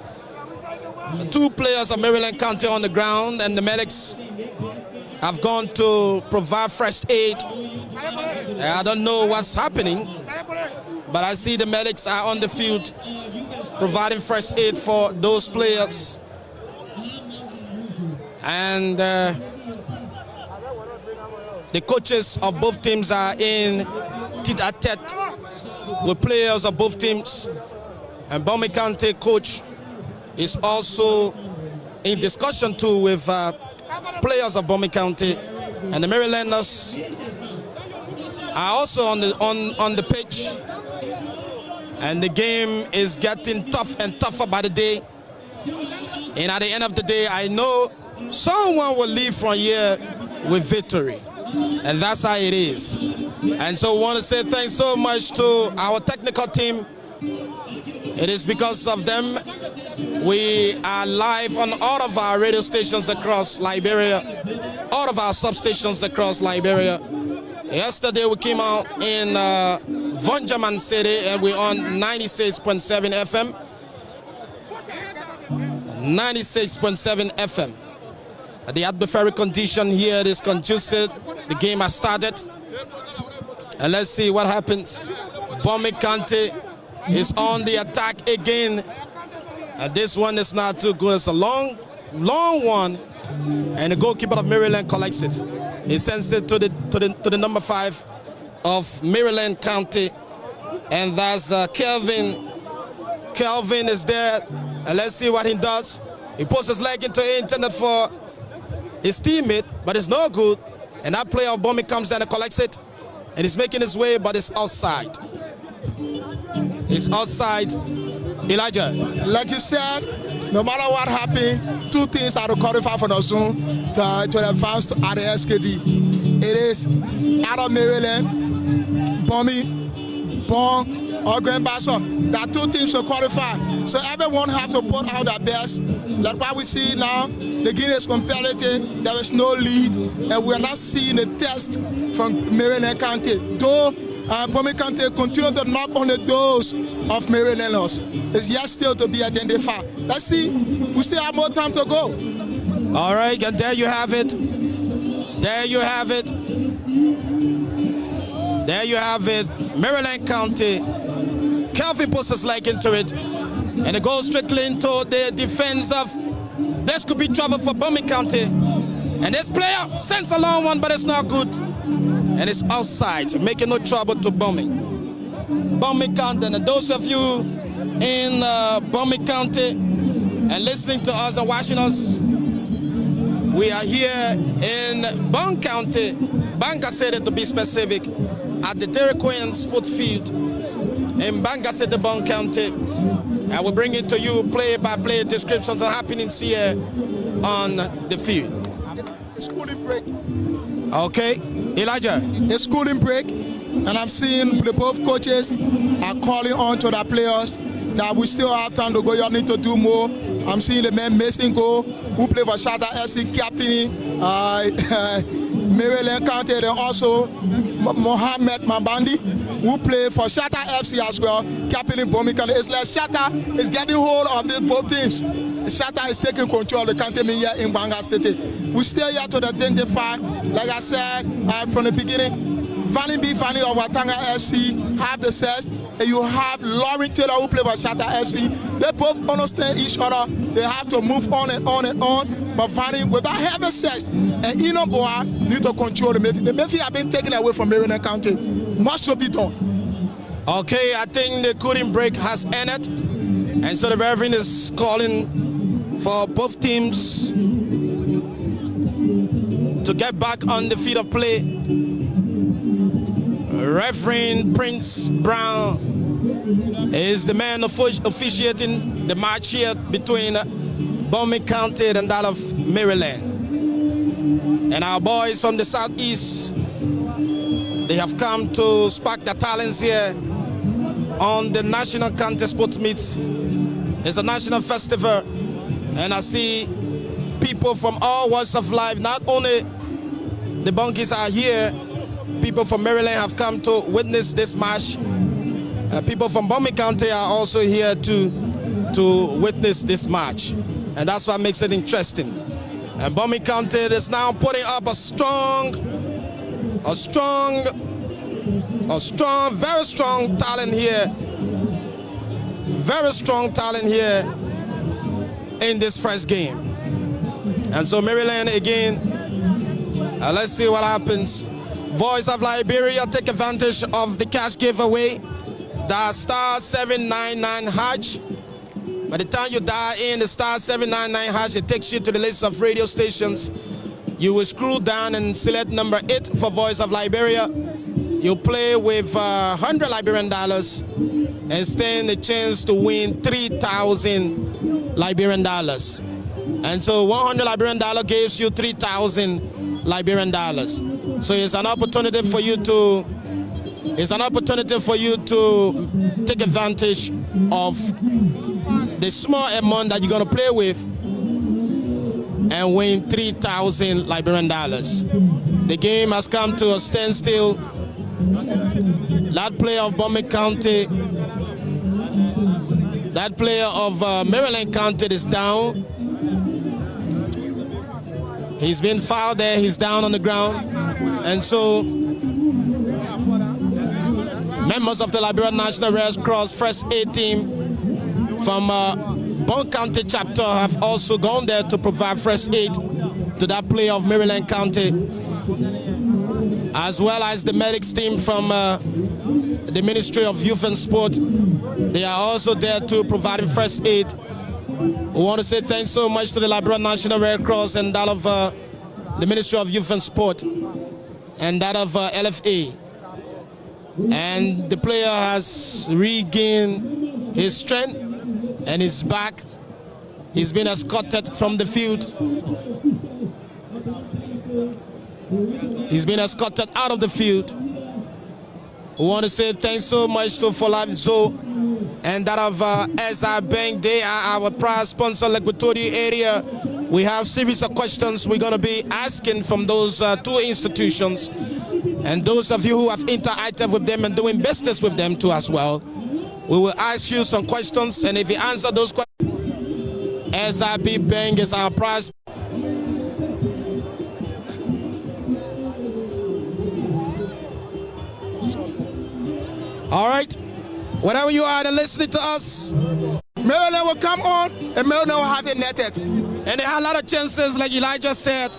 two players of Maryland County on the ground, and the medics have gone to provide first aid. I don't know what's happening, but I see the medics are on the field providing first aid for those players. And the coaches of both teams are in tete-a-tete with players of both teams. And BOMI County coach is also in discussion too with players of BOMI County. And the Marylanders are also on the pitch. And the game is getting tough and tougher by the day. And at the end of the day, I know someone will leave from here with victory. And that's how it is. And so I want to say thanks so much to our technical team It is because of them we are live on all of our radio stations across Liberia, all of our substations across Liberia. Yesterday we came out in Vonjaman City and we're on 96.7 FM. 96.7 FM. The atmospheric condition here is conducive. The game has started. And let's see what happens. BOMI County is on the attack again. And this one is not too good. It's a long one. And the goalkeeper of Maryland collects it. He sends it to the number 5 of Maryland County. And that's Kelvin. Kelvin is there. And let's see what he does. He puts his leg into it, intended for his teammate, but it's no good. And that player of BOMI comes down and collects it. And he's making his way, but it's outside. It's outside. Elijah. Like you said, no matter what happened, two things are to qualify for the zone to advance at the SKD. It is out of Maryland, BOMI, Bong, or Grand Bassa. There are two teams to qualify. So everyone have to put out their best. Like what we see now, the game is competitive, there is no lead, and we are not seeing a test from Maryland County. Though BOMI County continue to knock on the doors of Marylanders. It's yet still to be identified. Let's see, we still have more time to go. All right, and there you have it. There you have it. There you have it. Maryland County. Kelvin puts his leg into it. And it goes strictly into the defense of, this could be trouble for BOMI County. And this player sends a long one, but it's not good. And it's outside, making no trouble to BOMI County. And those of you in BOMI County and listening to us and watching us, we are here in Bong County, Banga City to be specific, at the Dairy Queen Sport Field in Banga City, Bong County. I will bring it to you play-by-play descriptions of happenings here on the field. Schooling break. Okay, Elijah. It's schooling break, and I'm seeing the both coaches are calling on to the players that we still have time to go. You need to do more. I'm seeing the man Mason Go, who play for Shatta FC, captain Maryland County, and also Mohammed Mambandi, who play for Shatta FC as well, captain BOMI County. It's like Shatta is getting hold of these both teams. Shatta is taking control of the county here in Banga City. We still here to identify, like I said from the beginning, Fanning B, Fanning of Watanga FC have the sets, and you have Lauren Taylor who play for Shatta FC. They both understand each other. They have to move on and on and on. But Fanning, without having sets, and Eno Boa need to control the midfield. The midfield have been taken away from Maryland County. Much to be done. Okay, I think the cooling break has ended. And so the Reverend is calling for both teams to get back on the field of play. Reverend Prince Brown is the man officiating the match here between BOMI County and that of Maryland. And our boys from the southeast, they have come to spark their talents here on the National County Sports Meet. It's a national festival, and I see people from all walks of life. Not only the Bunkies are here, people from Maryland have come to witness this match. People from BOMI County are also here to witness this match, and that's what makes it interesting. And BOMI County is now putting up a strong, very strong talent here. Very strong talent here in this first game. And so Maryland again, let's see what happens. Voice of Liberia take advantage of the cash giveaway. That's star 799 hash. By the time you dial in the star 799 hash, it takes you to the list of radio stations. You will scroll down and select number 8 for Voice of Liberia. You play with $100 Liberian dollars and stand a chance to win 3,000 Liberian dollars. And so $100 Liberian dollar gives you 3,000 Liberian dollars. So it's an opportunity for you to take advantage of the small amount that you're going to play with and win 3,000 Liberian dollars. The game has come to a standstill. That player of BOMI County, that player of Maryland County is down. He's been fouled there, he's down on the ground. And so members of the Liberia National Red Cross First Aid Team from BOMI County chapter have also gone there to provide first aid to that player of Maryland County, as well as the medics team from the Ministry of Youth and Sport. They are also there to provide first aid. We want to say thanks so much to the Liberia National Red Cross and that of the Ministry of Youth and Sport and that of LFA. And the player has regained his strength and is back. He's been escorted from the field. He's been escorted out of the field. We want to say thanks so much to For Life Zoo and that of SI Bank. They are our proud sponsor, Equatorial area. We have series of questions we're going to be asking from those two institutions. And those of you who have interacted with them and doing business with them too as well, we will ask you some questions. And if you answer those questions, SIB Bank is our prize. All right, wherever you are listening to us, Maryland will come on and Maryland will have it netted. and they had a lot of chances, like Elijah said,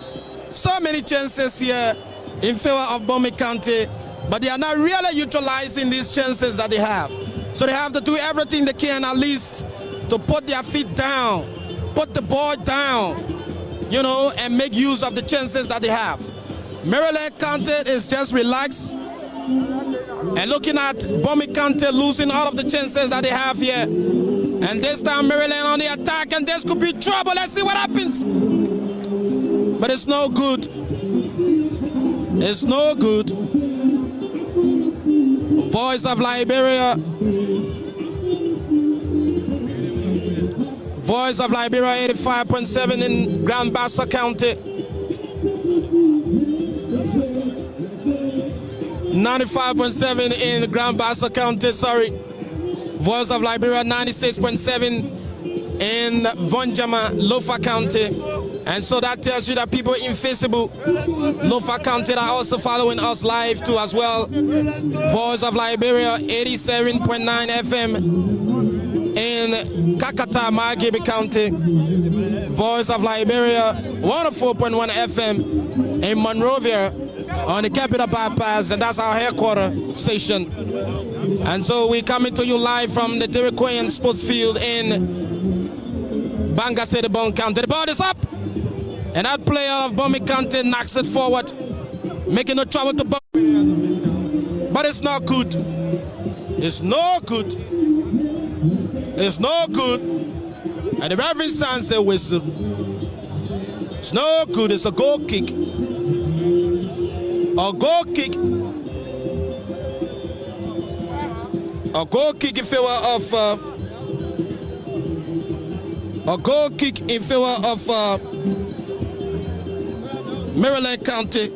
so many chances here in favor of BOMI County, but they are not really utilizing these chances that they have. So they have to do everything they can at least to put their feet down, put the ball down, you know, and make use of the chances that they have. Maryland County is just relaxed and looking at BOMI County losing all of the chances that they have here. And this time Maryland on the attack, and this could be trouble. Let's see what happens. But it's no good. It's no good. Voice of Liberia. Voice of Liberia 85.7 in Grand Bassa County. 95.7 in Grand Bassa County, sorry. Voice of Liberia 96.7 in Vonjama, Lofa County. And so that tells you that people in Facebook, Lofa County, are also following us live too as well. Voice of Liberia 87.9 FM in Kakata, Margibi County. Voice of Liberia 104.1 FM in Monrovia on the Capital Bypass, and that's our headquarters station. And so we're coming to you live from the Diriquayan Sports Field in Banga City, Bon County. The ball is up, and that player of BOMI County knocks it forward, making no trouble to BOMI. But it's not good. It's no good. It's no good. And the Reverend sounds a whistle. It's no good. It's a goal kick. A goal kick. A goal kick in favor of a goal kick in favor of Maryland County.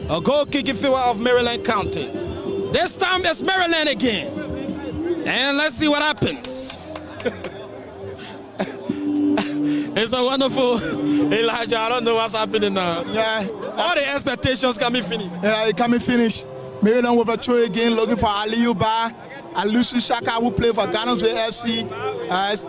A goal kick in favor of Maryland County. This time it's Maryland again. And let's see what happens. It's a wonderful Elijah. I don't know what's happening now. Yeah. All the expectations can be finished. Yeah, it can be finished. Maryland with a throw again, looking for Aliyu Ba. Alusi Shaka, who play for Ghanaian FC,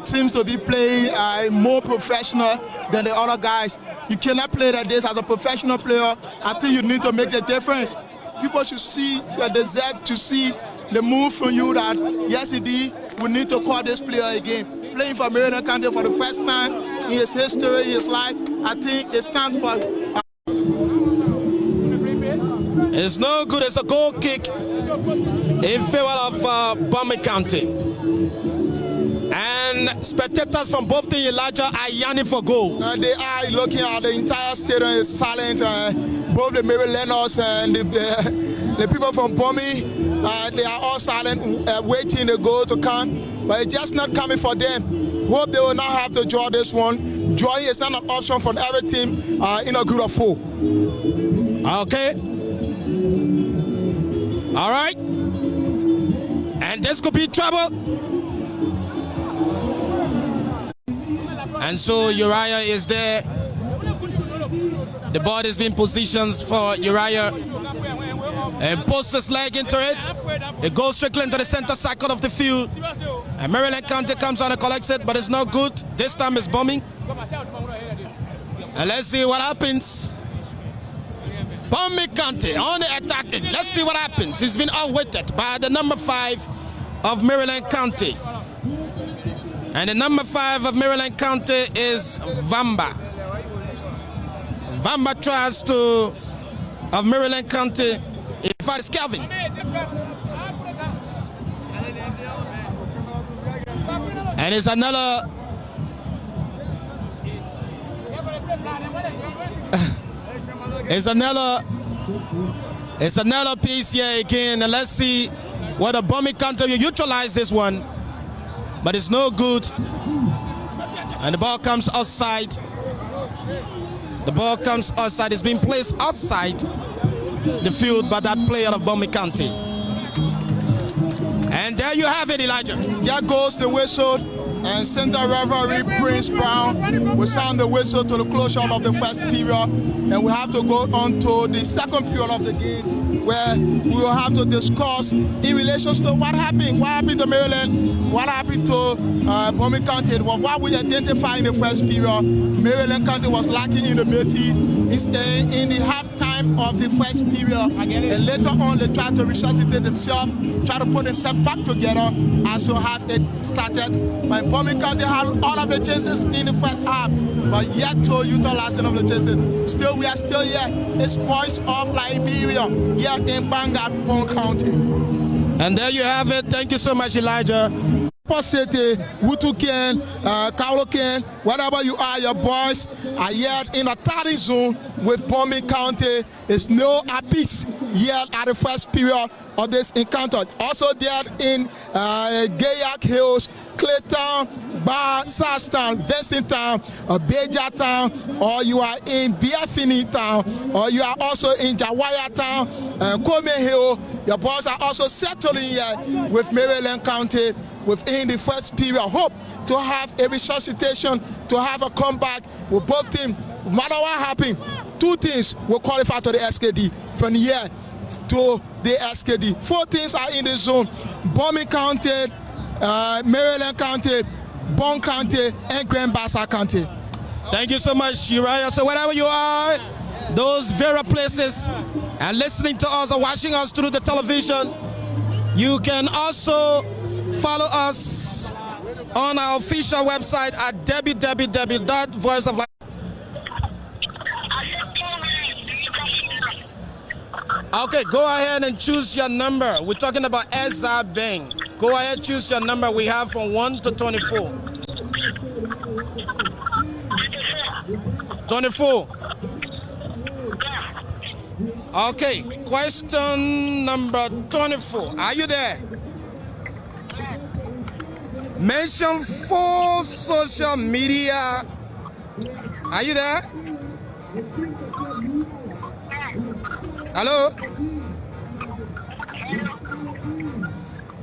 seems to be playing more professional than the other guys. You cannot play like this as a professional player. I think you need to make the difference. People should see the desire to see the move from you that, yes, indeed, we need to call this player again. Playing for Maryland County for the first time in his history, in his life, I think it stands for... It's no good. It's a goal kick in favor of BOMI County. And spectators from both the Elijah are yearning for goals. They are looking at the entire stadium is silent. Both the Marylanders and the people from BOMI, they are all silent, waiting the goal to come, but it's just not coming for them. Hope they will not have to draw this one. Drawing is not an option for every team in a group of 4. Okay. All right. And this could be trouble. And so Uriah is there. The ball is being positioned for Uriah. And posts his leg into it. It goes strictly into the center circle of the field. And Maryland County comes on and collects it, but it's not good. This time it's BOMI. And let's see what happens. BOMI County on the attacking. Let's see what happens. He's been outwitted by the number 5 of Maryland County. And the number 5 of Maryland County is Vamba. Vamba tries to, of Maryland County, in fact, it's Kelvin. And it's another. It's another piece here again. And let's see what the BOMI County will utilize this one. But it's no good. And the ball comes outside. The ball comes outside. It's being placed outside the field by that player of BOMI County. And there you have it, Elijah. There goes the whistle. And Center Referee Prince Brown will sound the whistle to the closure of the first period. And we have to go on to the second period of the game, where we will have to discuss in relation to what happened to Maryland, what happened to BOMI County. What we identified in the first period, Maryland County was lacking in the midfield in the halftime of the first period. And later on, they tried to resuscitate themselves, try to put themselves back together, and so have it started. But BOMI County had all of the chances in the first half, but yet to utilize some of the chances. Still, we are still here. It's voice of Liberia, here in Bangor County. And there you have it. Thank you so much, Elijah. City, Wutuken, Kauloken, whatever you are, your boys are here in a tardy zone with BOMI County. It's no abyss here at the first period of this encounter. Also there in Gayak Hills, Clayton, Bar, Sastown, Vincenttown, Beja Town, or you are in Biafini Town, or you are also in Jawaya Town, Kome Hill. Your boys are also settling here with Maryland County within the first period. Hope to have a resuscitation, to have a comeback with both teams. No matter what happens, 2 teams will qualify to the SKD from here to the SKD. 4 teams are in the zone. BOMI County, Maryland County, Bon County, and Grand Bassa County. Thank you so much, Uriah. So wherever you are, those very places, and listening to us or watching us through the television, you can also follow us on our official website at www.voiceoflife. Okay, go ahead and choose your number. We're talking about SR Bank. Go ahead, choose your number. We have from 1 to 24. 24. Okay, question number 24. Are you there? Mention 4 social media. Are you there? Hello?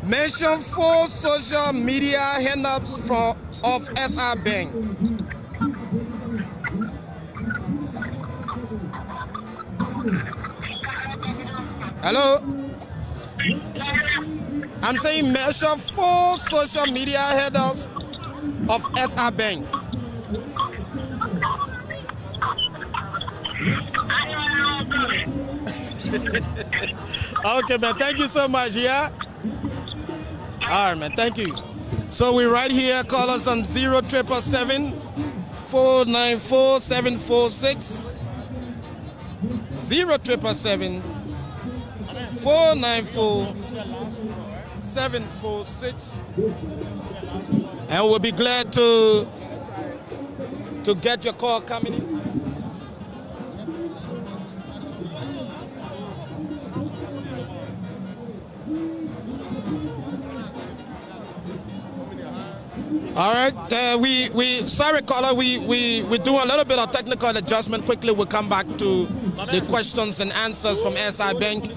Mention 4 social media handles of SR Bank. Hello? I'm saying measure 4 social media handles of SR Bank. Okay, man. Thank you so much. Yeah? All right, man. Thank you. So we're right here. Call us on 0777 494 746. 0777 494 746. And we'll be glad to get your call coming in. All right, sorry, caller, we do a little bit of technical adjustment. Quickly, we'll come back to the questions and answers from SI Bank.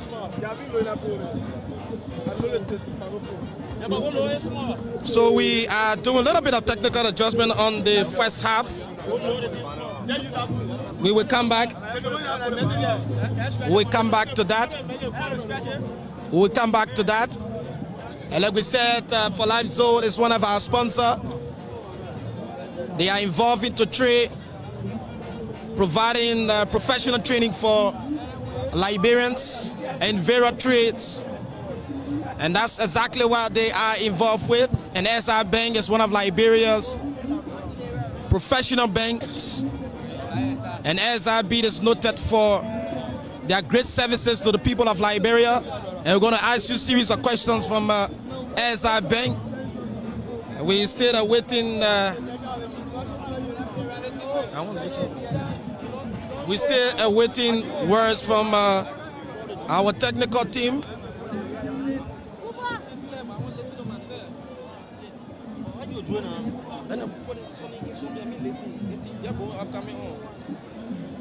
So we are doing a little bit of technical adjustment on the first half. We will come back. We'll come back to that. We'll come back to that. And like we said, For Life Zone is one of our sponsors. They are involved into trade, providing professional training for Liberians and various trades. And that's exactly what they are involved with. And SI Bank is one of Liberia's professional banks. And SIB is noted for their great services to the people of Liberia. And we're going to ask you a series of questions from SI Bank. We still are waiting. We still are waiting words from our technical team.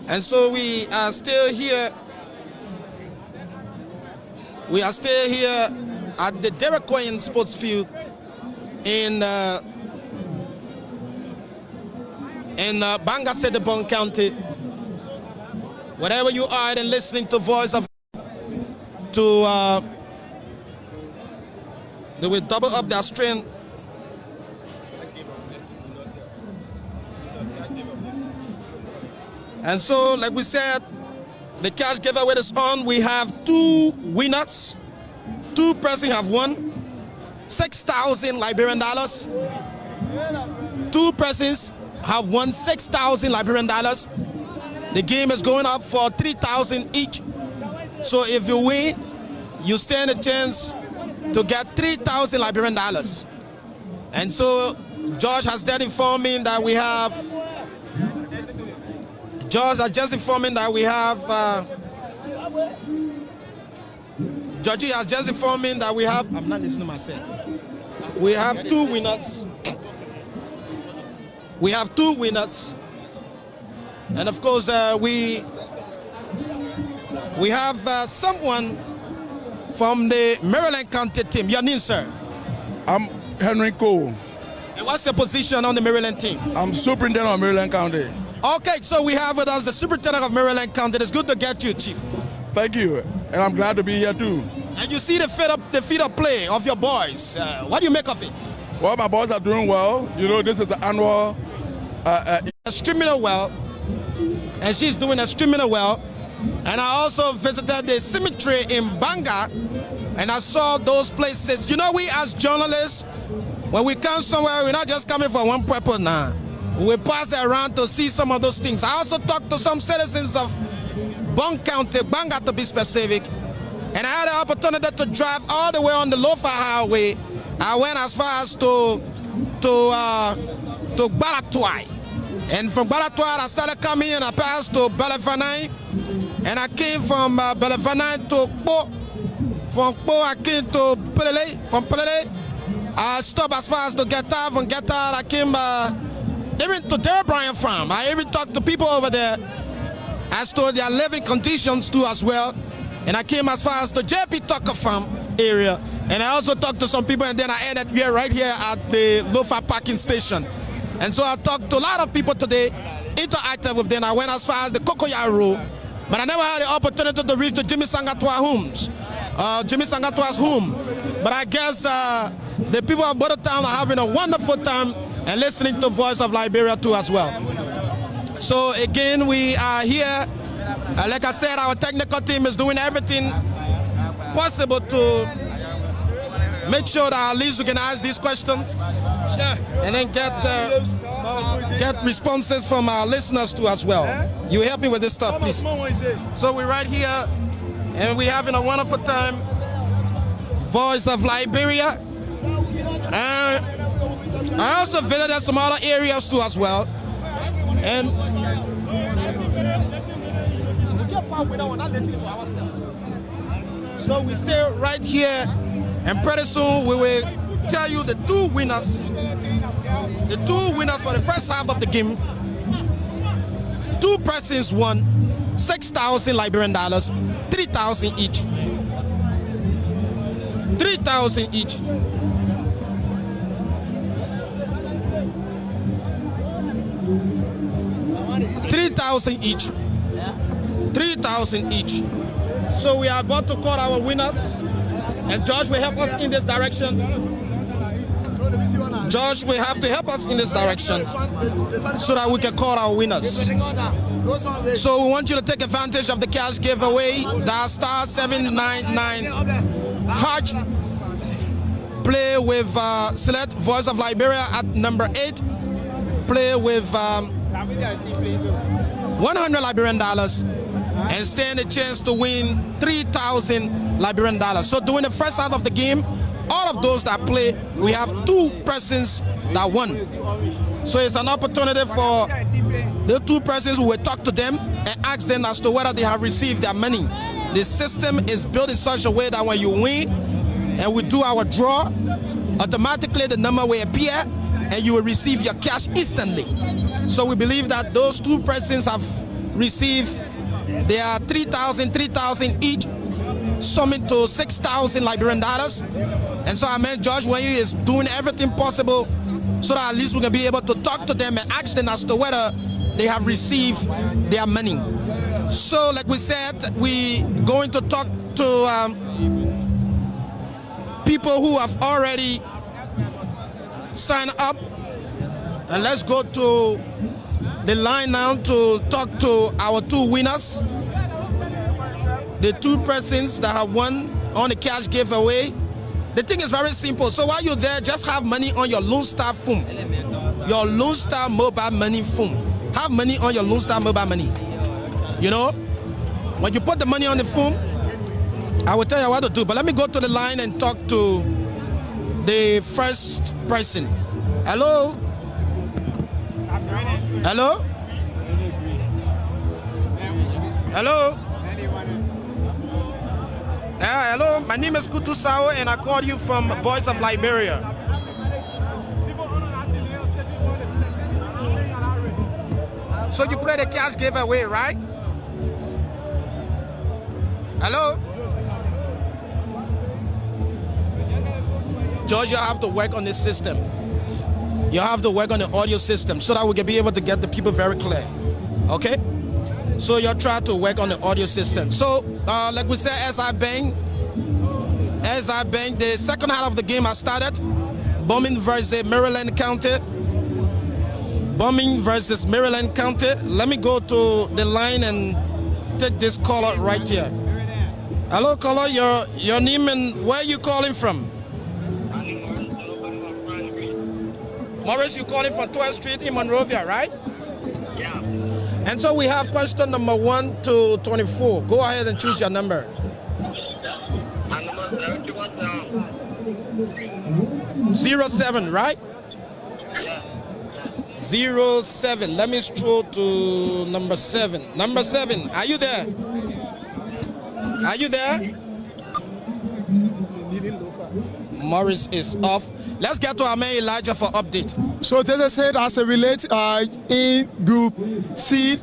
And so we are still here. We are still here at the Derek Coyne Sports Field in Banga Setebon County. Wherever you are and listening to Voice of they will double up their strength. And so, like we said, the cash giveaway is on. We have 2 winners. 2 persons have won 6,000 Liberian dollars. 2 persons have won 6,000 Liberian dollars. The game is going up for 3,000 each. So if you win, you stand a chance to get 3,000 Liberian dollars. And so George has just informed me that we have. George has just informed me that we have. Georgie has just informed me that we have. I'm not listening to myself. We have 2 winners. We have 2 winners. And of course, we have someone from the Maryland County team. Your name, sir? I'm Henry Cole. And what's your position on the Maryland team? I'm superintendent of Maryland County. Okay, so we have with us the superintendent of Maryland County. It's good to get you, Chief. Thank you, and I'm glad to be here too. And you see the fit up play of your boys. What do you make of it? Well, my boys are doing well. You know, this is the annual. Extremely well, and she's doing extremely well. And I also visited the cemetery in Banga, and I saw those places. You know, we as journalists, when we come somewhere, we're not just coming for one purpose now. We pass around to see some of those things. I also talked to some citizens of Bong County, Banga to be specific, and I had the opportunity to drive all the way on the Lofa Highway. I went as far as to Baratwai. And from Baratwai, I started coming and I passed to Belevanai. And I came from Belevanai to Kpo. From Kpo, I came to Pelele. From Pelele, I stopped as far as to Geta. From Geta, I came even to Derek Bryan Farm. I even talked to people over there as to their living conditions too as well. And I came as far as the JP Tucker Farm area. And I also talked to some people, and then I ended here right here at the Lofa parking station. And so I talked to a lot of people today, interacted with them. I went as far as the Cocoyam Road, but I never had the opportunity to reach the Jimmy Sangatwa homes, Jimmy Sangatwa's home. But I guess the people of Bordertown are having a wonderful time and listening to Voice of Liberia too as well. So again, we are here. Like I said, our technical team is doing everything possible to make sure that at least we can ask these questions and then get responses from our listeners too as well. You help me with this stuff, please. So we're right here and we're having a wonderful time. Voice of Liberia. I also visited some other areas too as well. And so we stay right here, and pretty soon we will tell you the two winners for the first half of the game. Two persons won 6,000 Liberian dollars, 3,000 each. 3,000 each. $3,000 each. 3,000 each. So we are about to call our winners, and George will help us in this direction. George will have to help us in this direction so that we can call our winners. So we want you to take advantage of the cash giveaway. Dial star 799 hash. Play with select Voice of Liberia at number 8. Play with 100 Liberian dollars and stand a chance to win 3,000 Liberian dollars. So during the first half of the game, all of those that play, we have two persons that won. So it's an opportunity for the two persons who will talk to them and ask them as to whether they have received their money. The system is built in such a way that when you win and we do our draw, automatically the number will appear and you will receive your cash instantly. So we believe that those two persons have received their 3,000 each, summing to 6,000 Liberian dollars. And so I meant George Wenyu is doing everything possible so that at least we can be able to talk to them and ask them as to whether they have received their money. So like we said, we going to talk to people who have already signed up. And let's go to the line now to talk to our two winners. The two persons that have won on the cash giveaway. The thing is very simple. So while you're there, just have money on your Lone Star phone. Your Lone Star mobile money phone. Have money on your Lone Star mobile money. You know, when you put the money on the phone, I will tell you what to do. But let me go to the line and talk to the first person. Hello? Hello? Hello? Hello, my name is Kutu Sao and I called you from Voice of Liberia. So you play the cash giveaway, right? Hello? George, you have to work on this system. You have to work on the audio system so that we can be able to get the people very clear. Okay? So you're trying to work on the audio system. So, like we said, as I bang, the second half of the game has started. BOMI versus Maryland County. BOMI versus Maryland County. Let me go to the line and take this caller right here. Hello, caller. Your name and where are you calling from? Morris, you calling from 12th Street in Monrovia, right? Yeah. And so we have question number 1 to 24. Go ahead and choose your number. My number 07, right? Yeah. 07. Let me scroll to number 7. Number 7, are you there? Are you there? Morris is off. Let's get to our man Elijah for update. So this is it as it relates in Group C.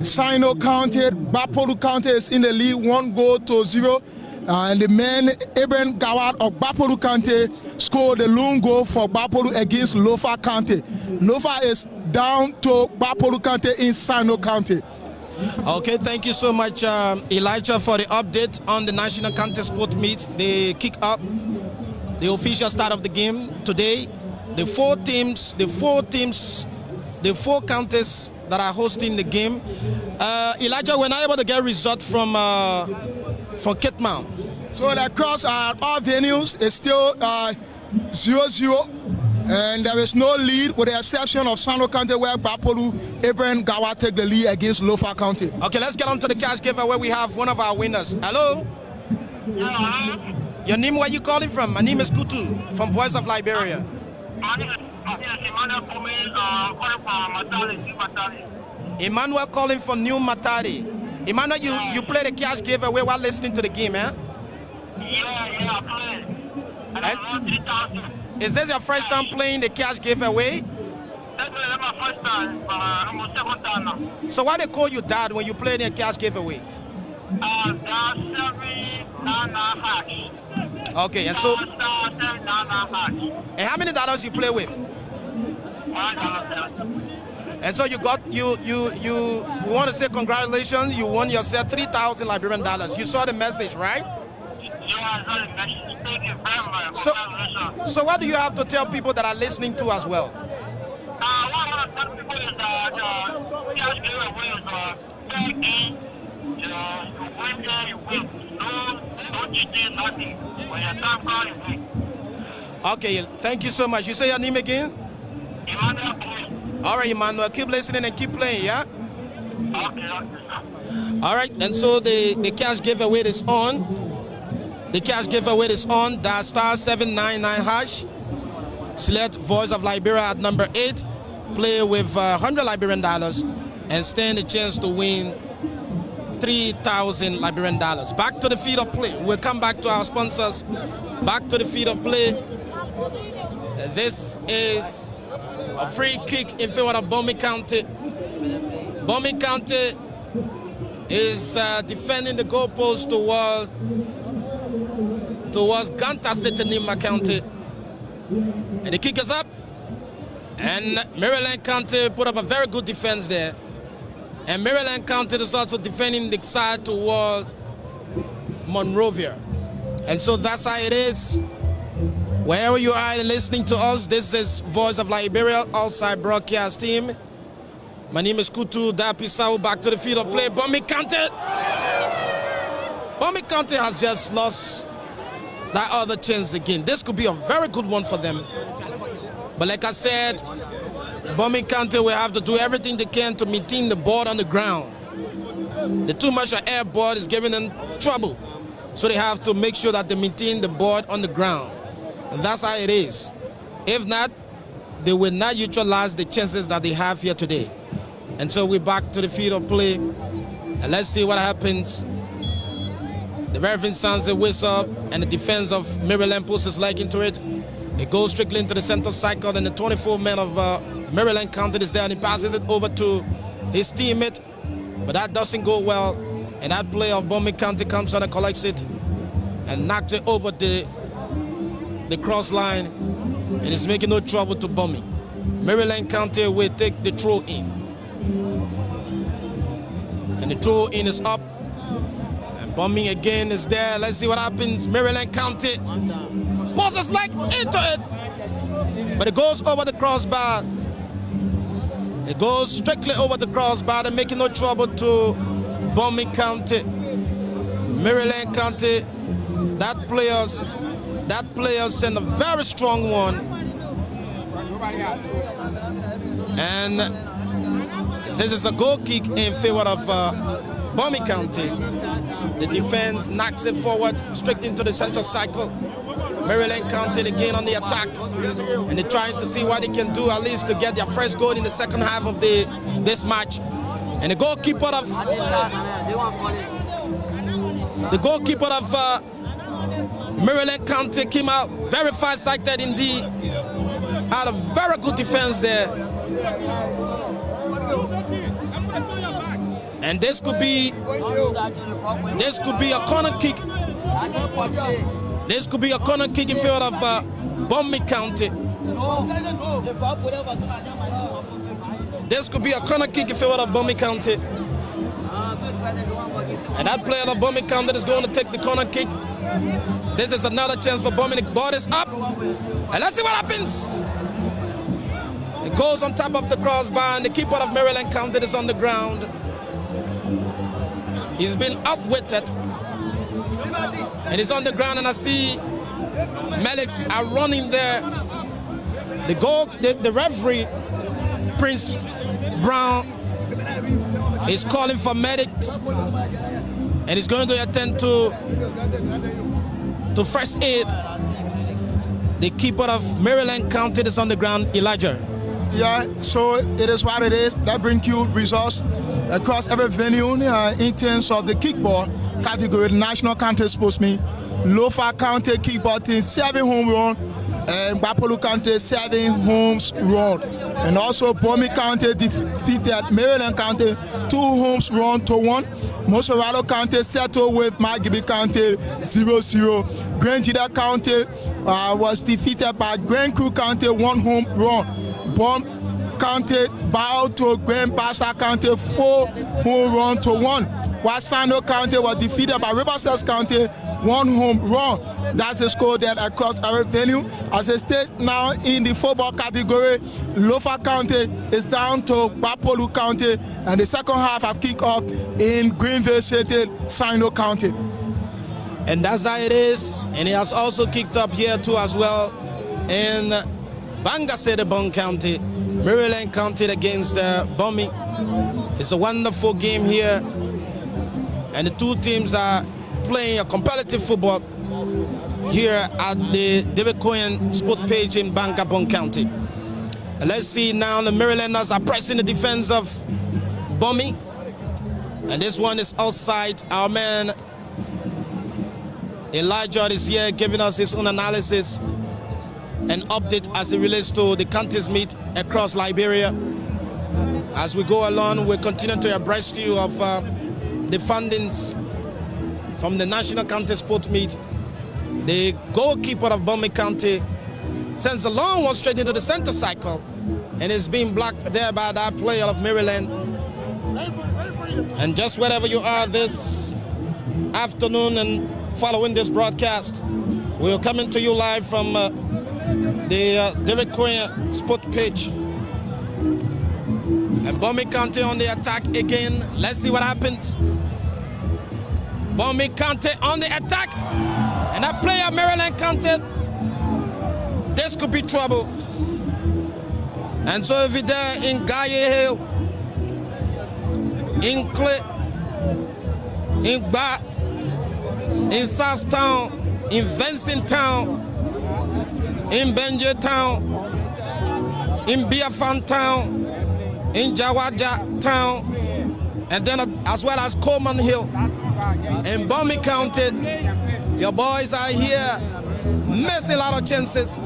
Sino County, Bapolu County is in the lead, 1-0. And the man Eben Gawad of Bapolu County scored the lone goal for Bapolu against Lofa County. Lofa is down to Bapolu County in Sino County. Okay, thank you so much, Elijah, for the update on the National County Sport Meet. The kick up, the official start of the game today. The four counties that are hosting the game. Elijah, we're not able to get results from Kitmount. So across all venues, it's still 0-0. And there is no lead with the exception of Sano County where Bapolu, Eben Gawa take the lead against Lofa County. Okay, let's get on to the cash giveaway where we have one of our winners. Hello? Your name, where you calling from? My name is Kutu from Voice of Liberia. Emmanuel calling from New Matadi. Emmanuel, you play the cash giveaway while listening to the game, eh? Yeah, I play. And I won 3,000. Is this your first time playing the cash giveaway? That's my first time, but I'm on second time now. So why they call you Dad when you play the cash giveaway? That's 799 hash. Okay, and so, Star 799 hash. and how many dollars you play with? $1. And so you got, you we want to say congratulations, you won yourself 3,000 Liberian dollars. You saw the message, right? Thank you very much. So, Congratulations. so what do you have to tell people that are listening to as well? What I want to tell people is that cash giveaway is fair game. You win there, you win. No cheating, nothing. When your time comes, you win. Okay, thank you so much. You say your name again? Emmanuel, please. All right, Emmanuel, keep listening and keep playing, yeah? Okay. All right, and so the cash giveaway is on. The cash giveaway is on. Dial star 799 hash. Select Voice of Liberia at number 8. Play with 100 Liberian dollars and stand a chance to win 3,000 Liberian dollars. Back to the field of play. We'll come back to our sponsors. Back to the field of play. This is a free kick in favor of BOMI County. BOMI County is defending the goalpost towards Ganta City, Nima County. And the kick is up. And Maryland County put up a very good defense there. And Maryland County is also defending the side towards Monrovia. And so that's how it is. Wherever you are listening to us, this is Voice of Liberia, outside broadcast team. My name is Kutu Dapisau. Back to the field of play. BOMI County. BOMI County has just lost that other chance again. This could be a very good one for them. But like I said, BOMI County will have to do everything they can to maintain the ball on the ground. The too much air ball is giving them trouble. So they have to make sure that they maintain the ball on the ground. And that's how it is. If not, they will not utilize the chances that they have here today. And so we're back to the field of play. And let's see what happens. The referee sounds a whistle, and the defense of Maryland puts his leg into it. It goes strictly into the center cycle, and the 24 men of Maryland County is there, and he passes it over to his teammate. But that doesn't go well, and that player of BOMI County comes on and collects it and knocks it over the cross line, and is making no trouble to BOMI. Maryland County will take the throw in. And the throw in is up. And BOMI again is there. Let's see what happens. Maryland County poses like into it. But it goes over the crossbar. It goes strictly over the crossbar and making no trouble to BOMI County. Maryland County, that player sent a very strong one. And this is a goal kick in favor of BOMI County. The defense knocks it forward straight into the center cycle. Maryland County again on the attack, and they're trying to see what they can do at least to get their first goal in the second half of this match. And the goalkeeper of Maryland County came out very far-sighted indeed. Had a very good defense there. And this could be a corner kick. This could be a corner kick in favor of BOMI County. This could be a corner kick in favor of BOMI County. And that player of BOMI County is going to take the corner kick. This is another chance for BOMI. The ball is up. And let's see what happens. It goes on top of the crossbar, and the keeper of Maryland County is on the ground. He's been outwitted. And he's on the ground, and I see medics are running there. The referee, Prince Brown, is calling for medics, and he's going to attend to first aid. The keeper of Maryland County is on the ground, Elijah. Yeah, so it is what it is. That brings you results across every venue in terms of the kickball category. The National County Sports Meet, Lofa County kickball team, 7 home run, and Bapolu County 7 homes run. And also BOMI County defeated Maryland County 2 homes run to 1. Monrovia County settled with Magibi County 0-0. Grand Jida County was defeated by Grand Crew County 1 home run. BOMI County bowed to Grand Bassa County 4 home run to 1. Wasano County was defeated by Riverside County 1 home run. That's the score that across our venue. As a stage now in the football category, Lofa County is down to Bapolu County, and the second half have kicked off in Greenville City, Sino County. And that's how it is. And it has also kicked up here too as well in Bangasede County, Maryland County against BOMI. It's a wonderful game here. And the two teams are playing a competitive football here at the David Cohen Sport Page in Bangabon County. And let's see now, the Marylanders are pressing the defense of BOMI. And this one is outside. Our man Elijah is here giving us his own analysis and update as it relates to the counties meet across Liberia. As we go along, we'll continue to abreast you of the fundings from the National County Sport Meet. The goalkeeper of BOMI County sends a long one straight into the center cycle, and it's being blocked there by that player of Maryland. And just wherever you are this afternoon and following this broadcast, we're coming to you live from the David Cohen Sport Pitch. And BOMI County on the attack again. Let's see what happens. BOMI County on the attack. And that player, Maryland County, this could be trouble. And so if you're there in Gaye Hill, in Clay, in Ba, in Southtown, in Vincent Town, in Benje Town, in Biafan Town, in Jawaja Town, and then as well as Coleman Hill. In BOMI County, your boys are here, missing a lot of chances.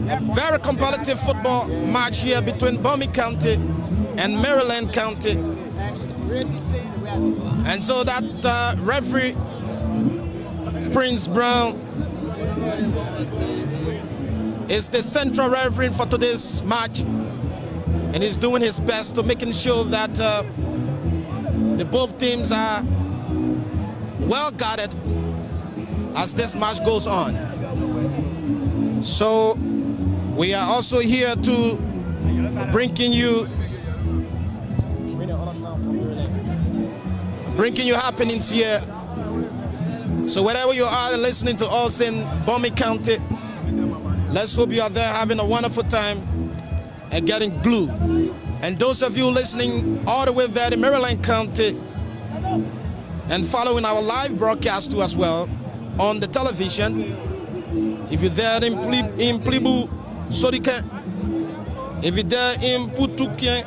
A very competitive football match here between BOMI County and Maryland County. And so that referee, Prince Brown, is the central referee for today's match. And he's doing his best to making sure that the both teams are well guarded as this match goes on. So we are also here to bringing you happenings here. So wherever you are listening to us in BOMI County, let's hope you are there having a wonderful time and getting glued. And those of you listening all the way there in Maryland County and following our live broadcast too as well on the television, if you're there in Plibu, Sorika, if you're there in Putukien,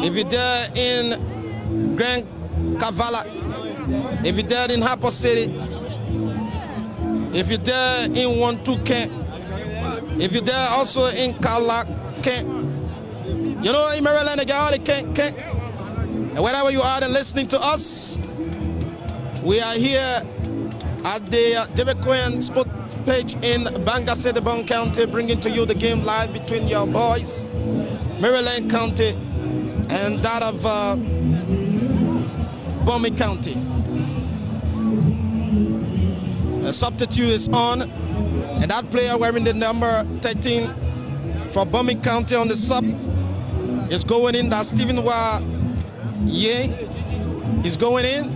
if you're there in Grand Kavala, if you're there in Harper City, if you're there in Wantuken, if you're there also in Kalaken, you know, in Maryland, they got all the Kent. And wherever you are and listening to us, we are here at the David Cohen Sport Page in Bangasede County, bringing to you the game live between your boys, Maryland County, and that of BOMI County. The substitute is on, and that player wearing the number 13 for BOMI County on the sub is going in. That's Stephen Wa Ye. He's going in.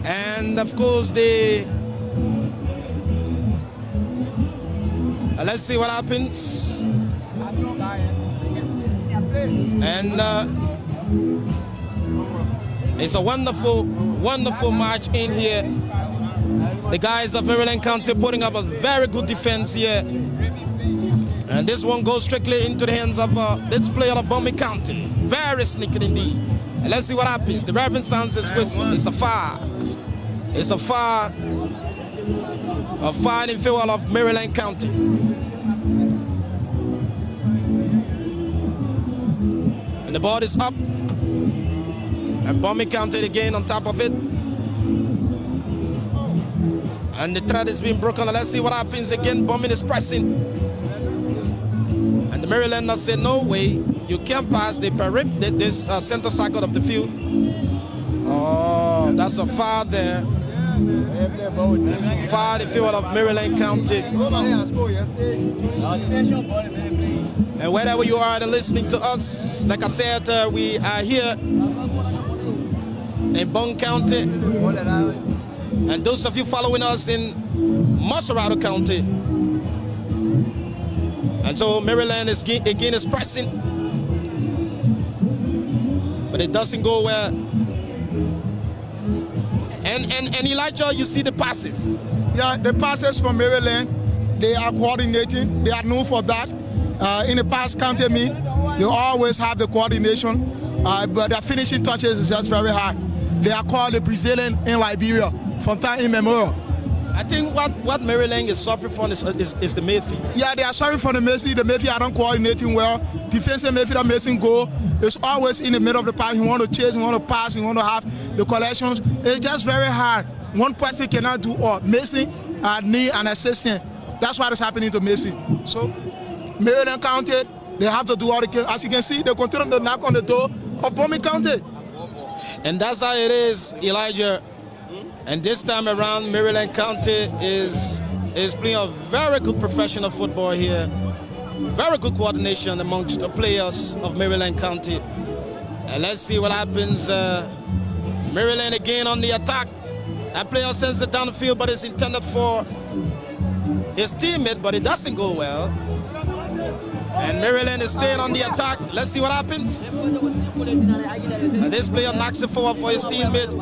And of course let's see what happens. And it's a wonderful, wonderful match in here. The guys of Maryland County putting up a very good defense here. And this one goes strictly into the hands of this player of BOMI County. Very sneaky indeed. And let's see what happens. The Reverend sounds his whistle. It's a foul. It's a foul. of fine in favor of Maryland County. And the ball is up. And BOMI County again on top of it. And the thread is being broken. Let's see what happens again. BOMI is pressing. And the Marylanders say, no way, you can't pass the this center circle of the field. Oh, that's a foul there. Foul in favor of Maryland County. And wherever you are and listening to us, like I said, we are here in Bong County. And those of you following us in Monrovia County. And so Maryland is again is pressing. But it doesn't go well. And Elijah, you see the passes. Yeah, the passes from Maryland, they are coordinating. They are known for that. In the past county meet, they always have the coordination, but their finishing touches is just very high. They are called the Brazilian in Liberia from time immemorial. I think what Maryland is suffering from is the midfield. Yeah, they are suffering from the midfield. The midfield are not coordinating well. Defensive midfield are missing goal. It's always in the middle of the park. He want to chase, he want to pass, he want to have the collections. It's just very hard. One person cannot do all. Mason need an assistant. That's what is happening to Mason. So Maryland County, they have to do all they can. As you can see, they continue to knock on the door of BOMI County. And that's how it is, Elijah. And this time around, Maryland County is playing a very good professional football here. Very good coordination amongst the players of Maryland County. And let's see what happens. Maryland again on the attack. That player sends it down the field, but it's intended for his teammate, but it doesn't go well. And Maryland is staying on the attack. Let's see what happens. And this player knocks it forward for his teammate.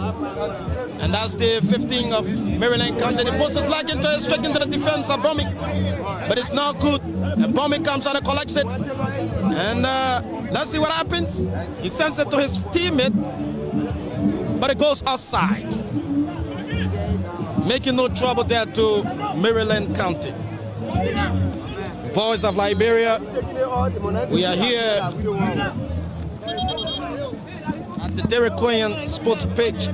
And that's the 15 of Maryland County. The post is lagging straight into the defense of BOMI. But it's not good. And BOMI comes out and collects it. And let's see what happens. He sends it to his teammate. But it goes outside. Making no trouble there to Maryland County. Voice of Liberia. We are here at the Derek Cohen Sports Pitch.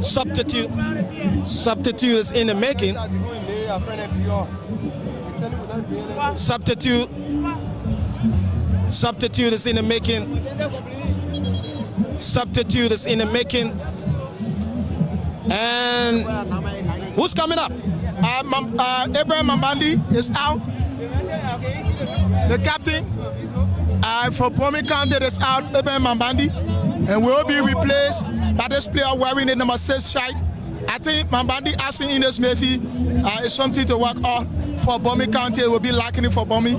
Substitute is in the making. Substitute is in the making. Substitute is in the making. And who's coming up? Abraham Mambandi is out. The captain from BOMI County is out, Abraham Mambandi, and will be replaced by this player wearing the number 6 shirt. I think Mambandi asking Ines Murphy is something to work on for BOMI County. It will be lacking it for BOMI.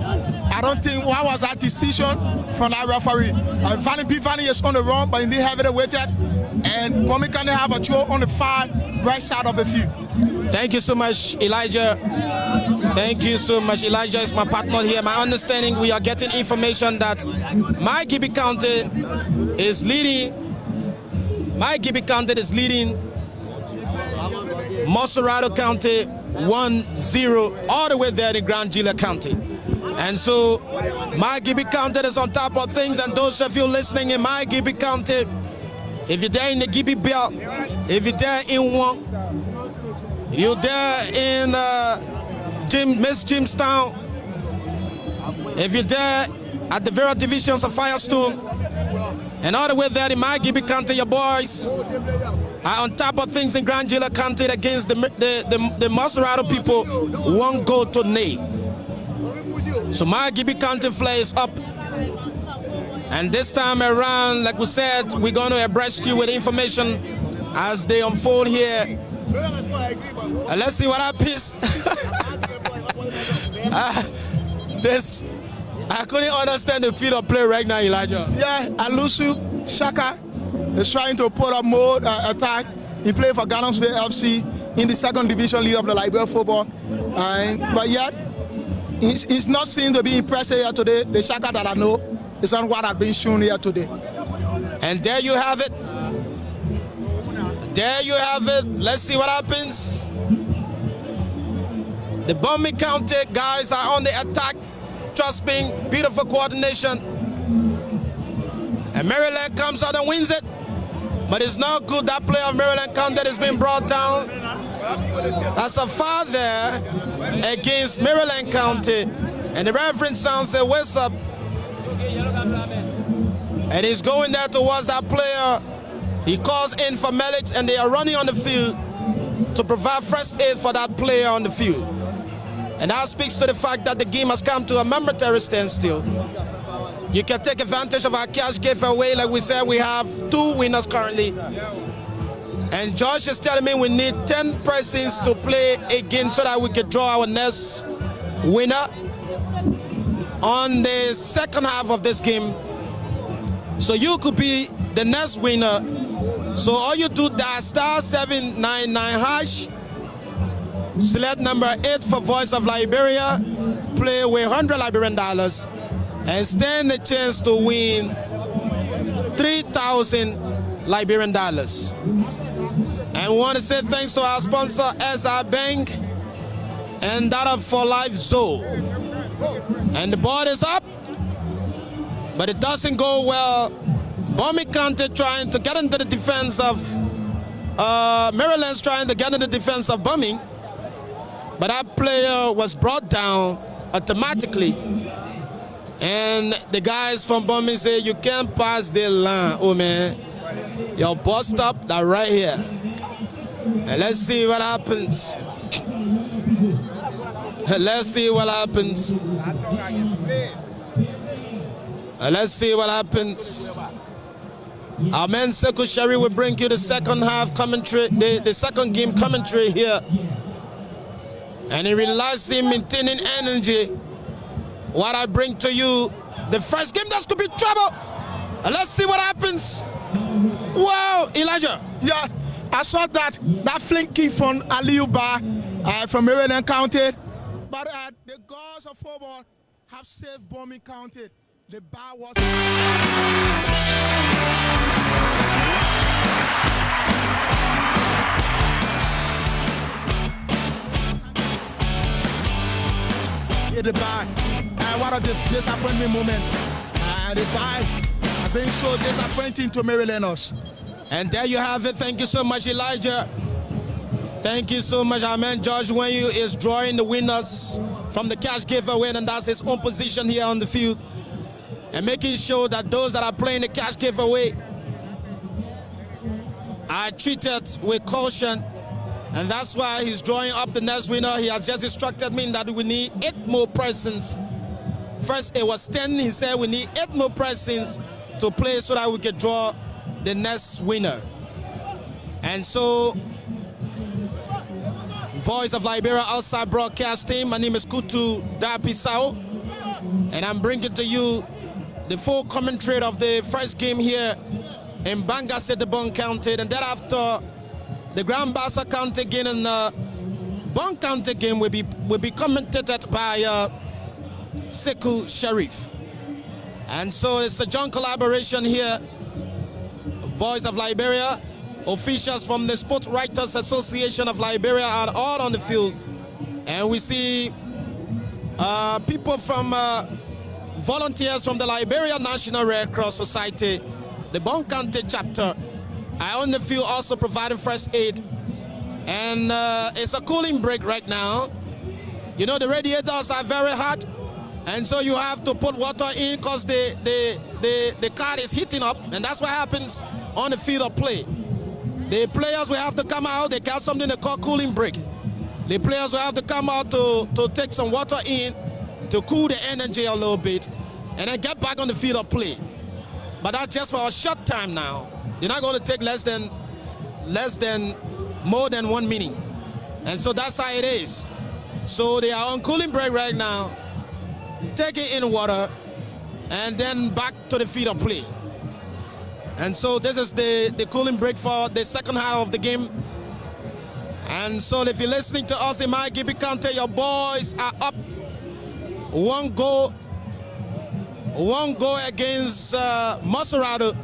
I don't think what was that decision from that referee. Vanny is on the run, but he being heavily weighted, and BOMI County have a throw on the far right side of the field. Thank you so much, Elijah. Thank you so much. Elijah is my partner here. My understanding, we are getting information that my Gibby County is leading. My Gibby County is leading Monrovia County 1-0 all the way there in Grand Gila County. And so my Gibby County is on top of things. And those of you listening in my Gibby County, if you're there in the Gibby Belt, if you're there in Wong, you're there in Miss Jamestown, if you're there at the various divisions of Firestone, and all the way there in my Gibby County, your boys are on top of things in Grand Gila County against the Monrovia people, 1 goal to nil. So my Gibby County flag is up. And this time around, like we said, we're going to abreast you with information as they unfold here. And let's see what happens. I couldn't understand the field of play right now, Elijah. Yeah, Alusu Shaka is trying to put up more attack. He played for Garnonsville FC in the 2nd Division League of the Liberia football. But yet, he's not seen to be impressive here today. The Shaka that I know is not what has been shown here today. And there you have it. There you have it. Let's see what happens. The BOMI County guys are on the attack. Trust me, beautiful coordination. And Maryland comes out and wins it. But it's not good. That player of Maryland County has been brought down. That's a foul there against Maryland County. And the referee sounds a whistle. And he's going there towards that player. He calls in for medics, and they are running on the field to provide first aid for that player on the field. And that speaks to the fact that the game has come to a momentary standstill. You can take advantage of our cash giveaway. Like we said, we have 2 winners currently. And Josh is telling me we need 10 persons to play again so that we can draw our next winner on the second half of this game. So you could be the next winner. So all you do that *799#, select number 8 for Voice of Liberia, play with $100 Liberian dollars, and stand the chance to win 3,000 Liberian dollars. And we want to say thanks to our sponsor, SR Bank, and that of For Life Zoo. And the board is up, but it doesn't go well. BOMI County trying to get into the defense of Maryland's trying to get into the defense of BOMI, but that player was brought down automatically. And the guys from BOMI say you can't pass the line. Oh man, your ball stop that right here. And let's see what happens. Let's see what happens. Let's see what happens. Our man Sekou Sherry will bring you the second half commentary, the second game commentary here. And he relies in maintaining energy. What I bring to you, the first game, that could be trouble. And let's see what happens. Wow, Elijah. Yeah, I saw that flank kick from Aliou Ba from Maryland County. But the goals of football have saved BOMI County. The bar was... the bar. What a disappointing moment. The bar have been so disappointing to Marylanders. And there you have it. Thank you so much, Elijah. Thank you so much. Our man George Wenyu is drawing the winners from the cash giveaway, and that's his own position here on the field. And making sure that those that are playing the cash giveaway are treated with caution. And that's why he's drawing up the next winner. He has just instructed me that we need 8 more persons. First it was 10. He said we need 8 more persons to play so that we can draw the next winner. And so, Voice of Liberia outside broadcasting. My name is Kutu Dapisao, and I'm bringing to you the full commentary of the first game here in Banga City, County, and thereafter the Grand Bassa County game and Bon County game will be commentated by Sekou Sharif. And so it's a joint collaboration here. Voice of Liberia, officials from the Sports Writers Association of Liberia are all on the field, and we see people from volunteers from the Liberia National Red Cross Society, the Bon County chapter, are on the field also providing first aid. And it's a cooling break right now. You know, the radiators are very hot, and so you have to put water in because the car is heating up, and that's what happens on the field of play. The players will have to come out. They got something they call cooling break. The players will have to come out to take some water in to cool the energy a little bit, and then get back on the field of play. But that's just for a short time now. They're not going to take more than 1 minute. And so that's how it is. So they are on cooling break right now, taking in water, and then back to the field of play. And so this is the cooling break for the second half of the game. And so if you're listening to us in my Gibby County, your boys are up 1 goal against Monrovia.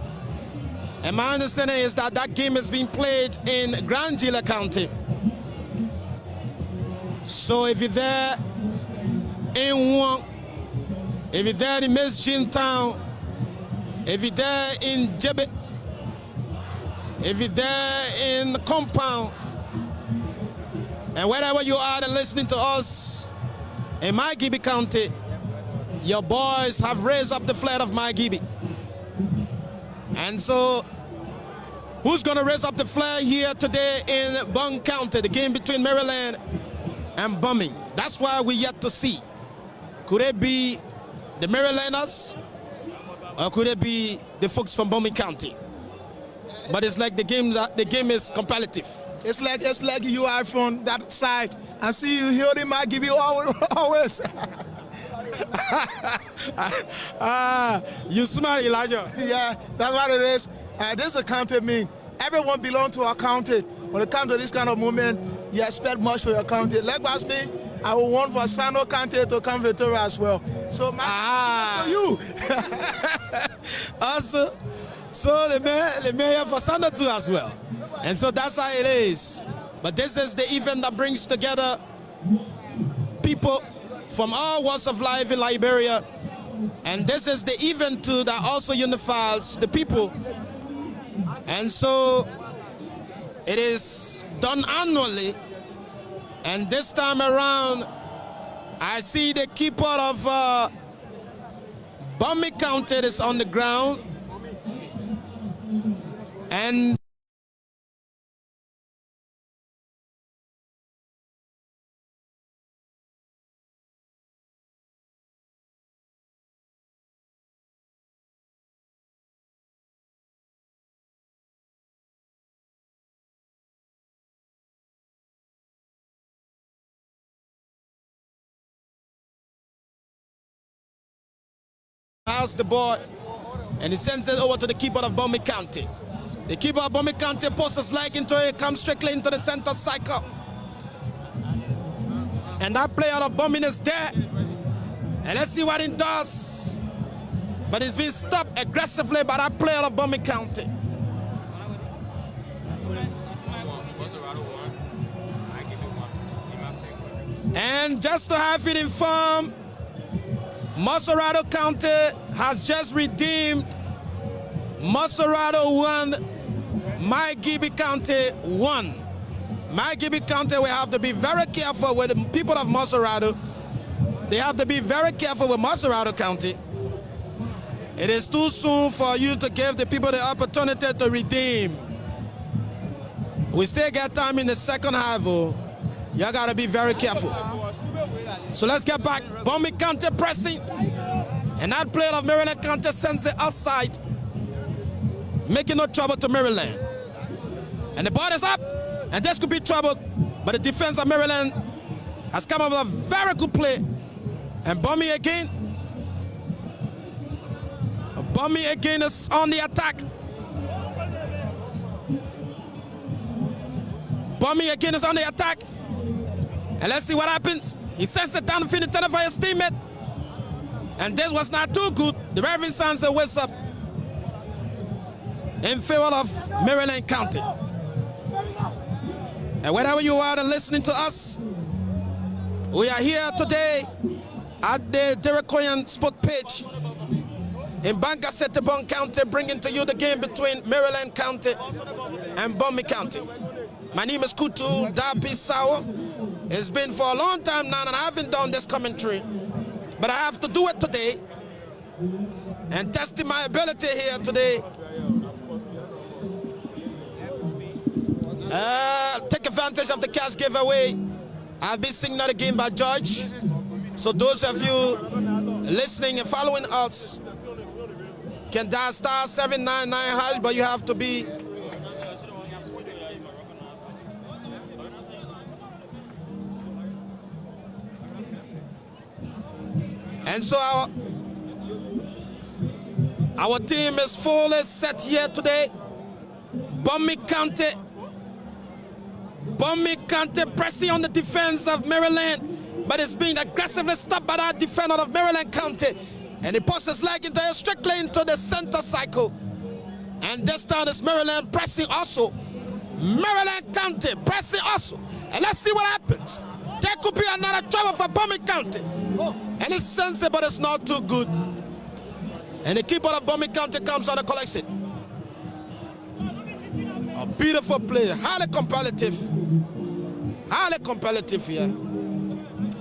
And my understanding is that that game is being played in Grand Gila County. So if you're there in Wong, if you're there in Mesjin Town, if you're there in Jebe, if you're there in the compound, and wherever you are and listening to us in Maygibi County, your boys have raised up the flag of Maygibi. And so, who's going to raise up the flag here today in Bung County, the game between Maryland and BOMI? That's why we're yet to see. Could it be the Marylanders, or could it be the folks from BOMI County? But it's like the game is competitive. It's like you are from that side and see you holding my give you always. You smart, Elijah. Yeah, that's what it is. This is a county mean. Everyone belongs to a county. When it comes to this kind of movement, you expect much for your county. Likewise me, I will want for Sano County to come Victoria as well. So my for you. Also, so the mayor for Sano too as well. And so that's how it is. But this is the event that brings together people from all walks of life in Liberia. And this is the event too that also unifies the people. And so it is done annually. And this time around, I see the keeper of BOMI County is on the ground. And house the board, and he sends it over to the keeper of BOMI County. The keeper of BOMI County posts his leg into it, comes strictly into the center cycle. And that player of BOMI is there. And let's see what he does. But he's been stopped aggressively by that player of BOMI County. And just to have it informed, Monrovia County has just redeemed Monrovia 1, Maygibi County 1. Maygibi County, we have to be very careful with the people of Monrovia. They have to be very careful with Monrovia County. It is too soon for you to give the people the opportunity to redeem. We still get time in the second half. Y'all gotta be very careful. So let's get back. BOMI County pressing. And that player of Maryland County sends it outside, making no trouble to Maryland. And the ball is up. And this could be trouble. But the defense of Maryland has come up with a very good play. And BOMI again. BOMI again is on the attack. BOMI again is on the attack. And let's see what happens. He sends it down the field intended for his teammate. And this was not too good. The referee sends a whistle in favor of Maryland County. And wherever you are and listening to us, we are here today at the Derekoyan Sport Pitch in Bangassetebon County, bringing to you the game between Maryland County and BOMI County. My name is Kutu Dapi Sawa. It's been for a long time now, and I haven't done this commentary, but I have to do it today and testing my ability here today. Take advantage of the cash giveaway. I've been singing out the game by George. So those of you listening and following us can dial star 799 hash, but you have to be and so our team is fully set here today. BOMI County pressing on the defense of Maryland, but it's being aggressively stopped by that defender of Maryland County. And he puts his leg into it, strictly into the center cycle. And this time it's Maryland pressing also. Maryland County pressing also. And let's see what happens. There could be another trouble for BOMI County. And it's sensible, but it's not too good. And the keeper of BOMI County comes on and collects it. A beautiful play, highly competitive. Highly competitive here.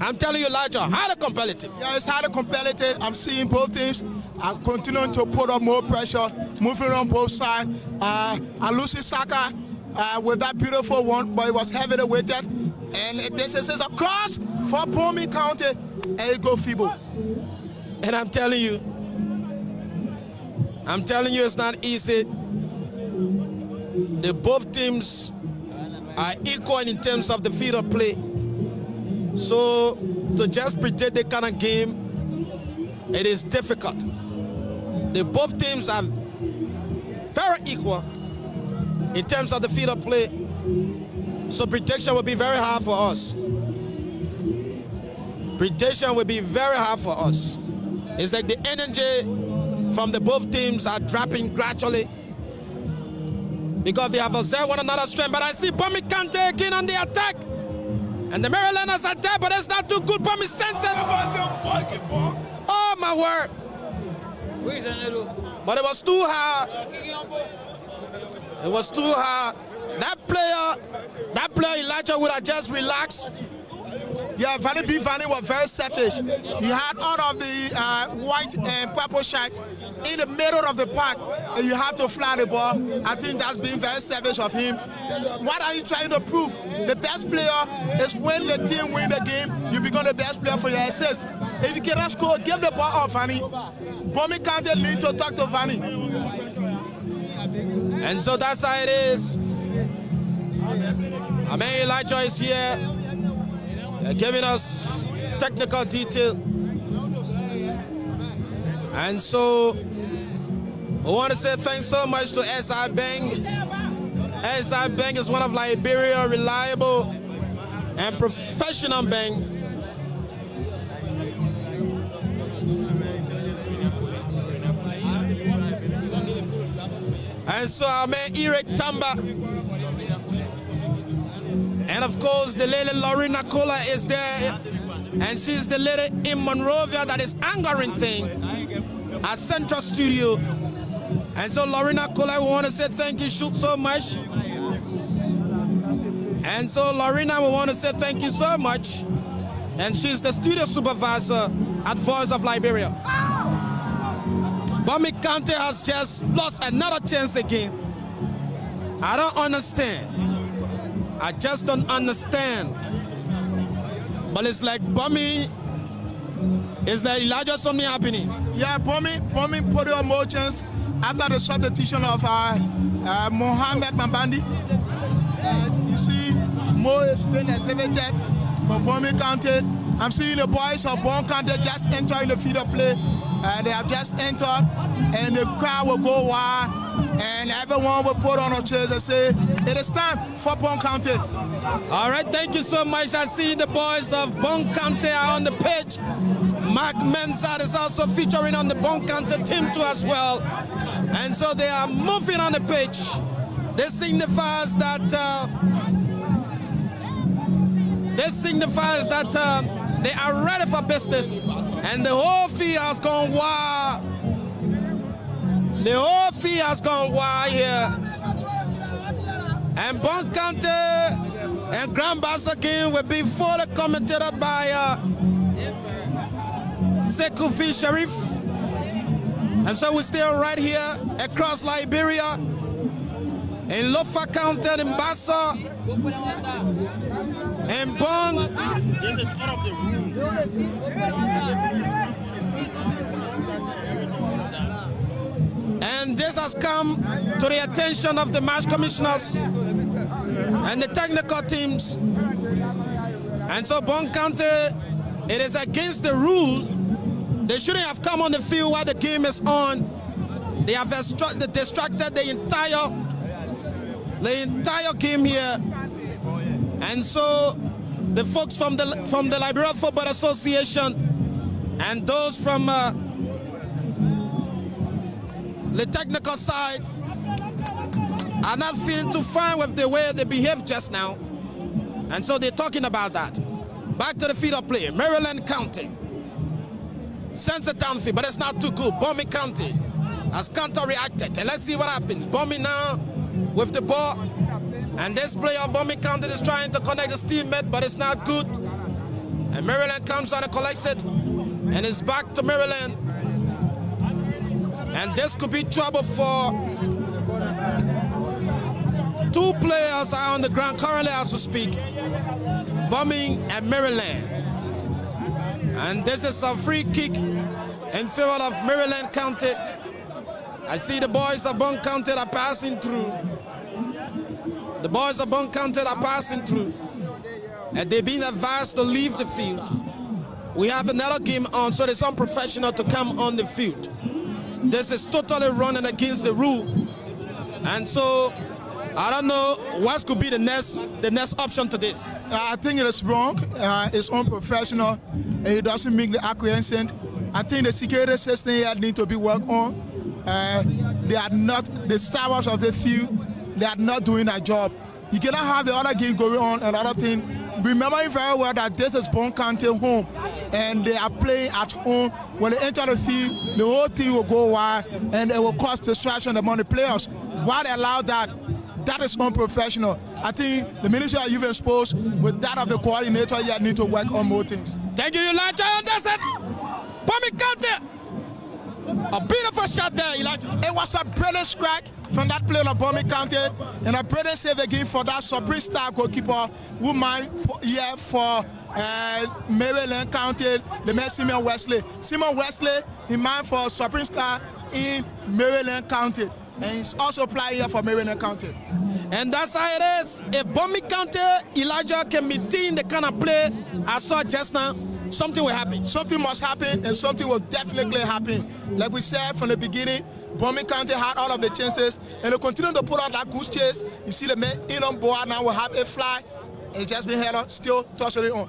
I'm telling you, Elijah, highly competitive. Yeah, it's highly competitive. I'm seeing both teams are continuing to put up more pressure, moving on both sides. Alusi Saka with that beautiful one, but it was heavily weighted. And this is a cross for BOMI County, and it go feeble. And I'm telling you, it's not easy. Both teams are equal in terms of the field of play. So to just predict the kind of game, it is difficult. Both teams are very equal in terms of the field of play. So prediction will be very hard for us. Prediction will be very hard for us. It's like the energy from the both teams are dropping gradually because they have observed one another's strength. But I see BOMI County again on the attack. And the Marylanders are there, but it's not too good. BOMI sends it. Oh, my word. But it was too hard. It was too hard. That player Elijah would have just relaxed. Yeah, Vanny was very selfish. He had all of the white and purple shirts in the middle of the park, and you have to fly the ball. I think that's been very selfish of him. What are you trying to prove? The best player is when the team win the game, you become the best player for your assist. If you cannot score, give the ball off, Vanny. BOMI County need to talk to Vanny. And so that's how it is. Elijah is here. Giving us technical detail. And so I want to say thanks so much to SI Bank. SI Bank is one of Liberia's reliable and professional bank. And so our man Eric Tamba. And of course, the lady Lorena Kola is there, and she's the lady in Monrovia that is angering thing at Central Studio. And so Lorena Kola, we want to say thank you so much. And so Lorena, we want to say thank you so much. And she's the studio supervisor at Voice of Liberia. BOMI County has just lost another chance again. I don't understand. I just don't understand. But it's like BOMI, it's like Elijah something happening. Yeah, BOMI put up more chance after the substitution of Mohamed Mambandi. You see, more is being exhibited from BOMI County. I'm seeing the boys of BOMI County just entering the field of play. They have just entered, and the crowd will go wild. And everyone will put on a chair and say, it is time for BOMI County. All right, thank you so much. I see the boys of BOMI County are on the pitch. Mark Mensah is also featuring on the BOMI County team too as well. And so they are moving on the pitch. This signifies that they are ready for business. And the whole field has gone wild. The whole field has gone wild here. And BOMI County and Grand Bassa game will be fully commentated by Sekufi Sharif. And so we're still right here across Liberia, in Lofa County, in Bassa, and BOMI. This is out of the room. And this has come to the attention of the match commissioners and the technical teams. And so BOMI County, it is against the rule. They shouldn't have come on the field while the game is on. They have distracted the entire game here. And so the folks from the Liberia Football Association and those from the technical side are not feeling too fine with the way they behaved just now. And so they're talking about that. Back to the field of play. Maryland County sends it downfield, but it's not too good. BOMI County has counter-reacted. And let's see what happens. BOMI now with the ball. And this player of BOMI County is trying to connect his teammate, but it's not good. And Maryland comes on and collects it. And it's back to Maryland. And this could be trouble for two players are on the ground currently as we speak. BOMI and Maryland. And this is a free kick in favor of Maryland County. I see the boys of BOMI County are passing through. The boys of BOMI County are passing through. And they've been advised to leave the field. We have another game on, so it's unprofessional to come on the field. This is totally running against the rule. And so I don't know what could be the next option to this. I think it is wrong. It's unprofessional. It doesn't make the acquiescent. I think the security system here needs to be worked on. They are not, the stewards of the field, they are not doing their job. You cannot have the other game going on and other thing. Remembering very well that this is BOMI County home and they are playing at home. When they enter the field, the whole team will go wide and it will cause distraction among the players. Why they allow that? That is unprofessional. I think the Ministry of Youth and Sports, with that of the coordinator, yet need to work on more things. Thank you, Elijah. And that's it. BOMI County. A beautiful shot there, Elijah. It was a brilliant strike from that player of BOMI County and a brilliant save again for that supreme star goalkeeper who mind for Maryland County, the man Simon Wesley. Simon Wesley, he mind for supreme star in Maryland County. And he's also playing here for Maryland County. And that's how it is. If BOMI County, Elijah can maintain the kind of play I saw just now, something will happen. Something must happen and something will definitely happen. Like we said from the beginning, BOMI County had all of the chances and they continue to put out that goose chase. You see the man in on board now will have a fly. It's just been headed, still tossing it on.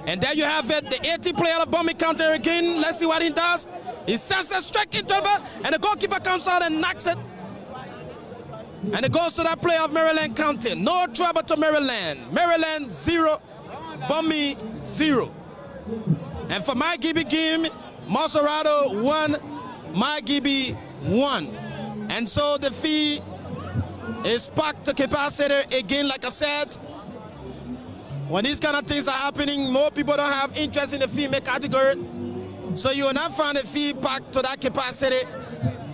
And there you have it, the 80th player of BOMI County again. Let's see what he does. He sends a strike into the ball, and the goalkeeper comes out and knocks it. And it goes to that player of Maryland County. No trouble to Maryland. Maryland 0, BOMI 0. And for my Gibby game, Monserrato 1, my Gibby 1. And so the fee is back to capacity again, like I said. When these kind of things are happening, more people don't have interest in the female category. So you will not find a fee back to that capacity.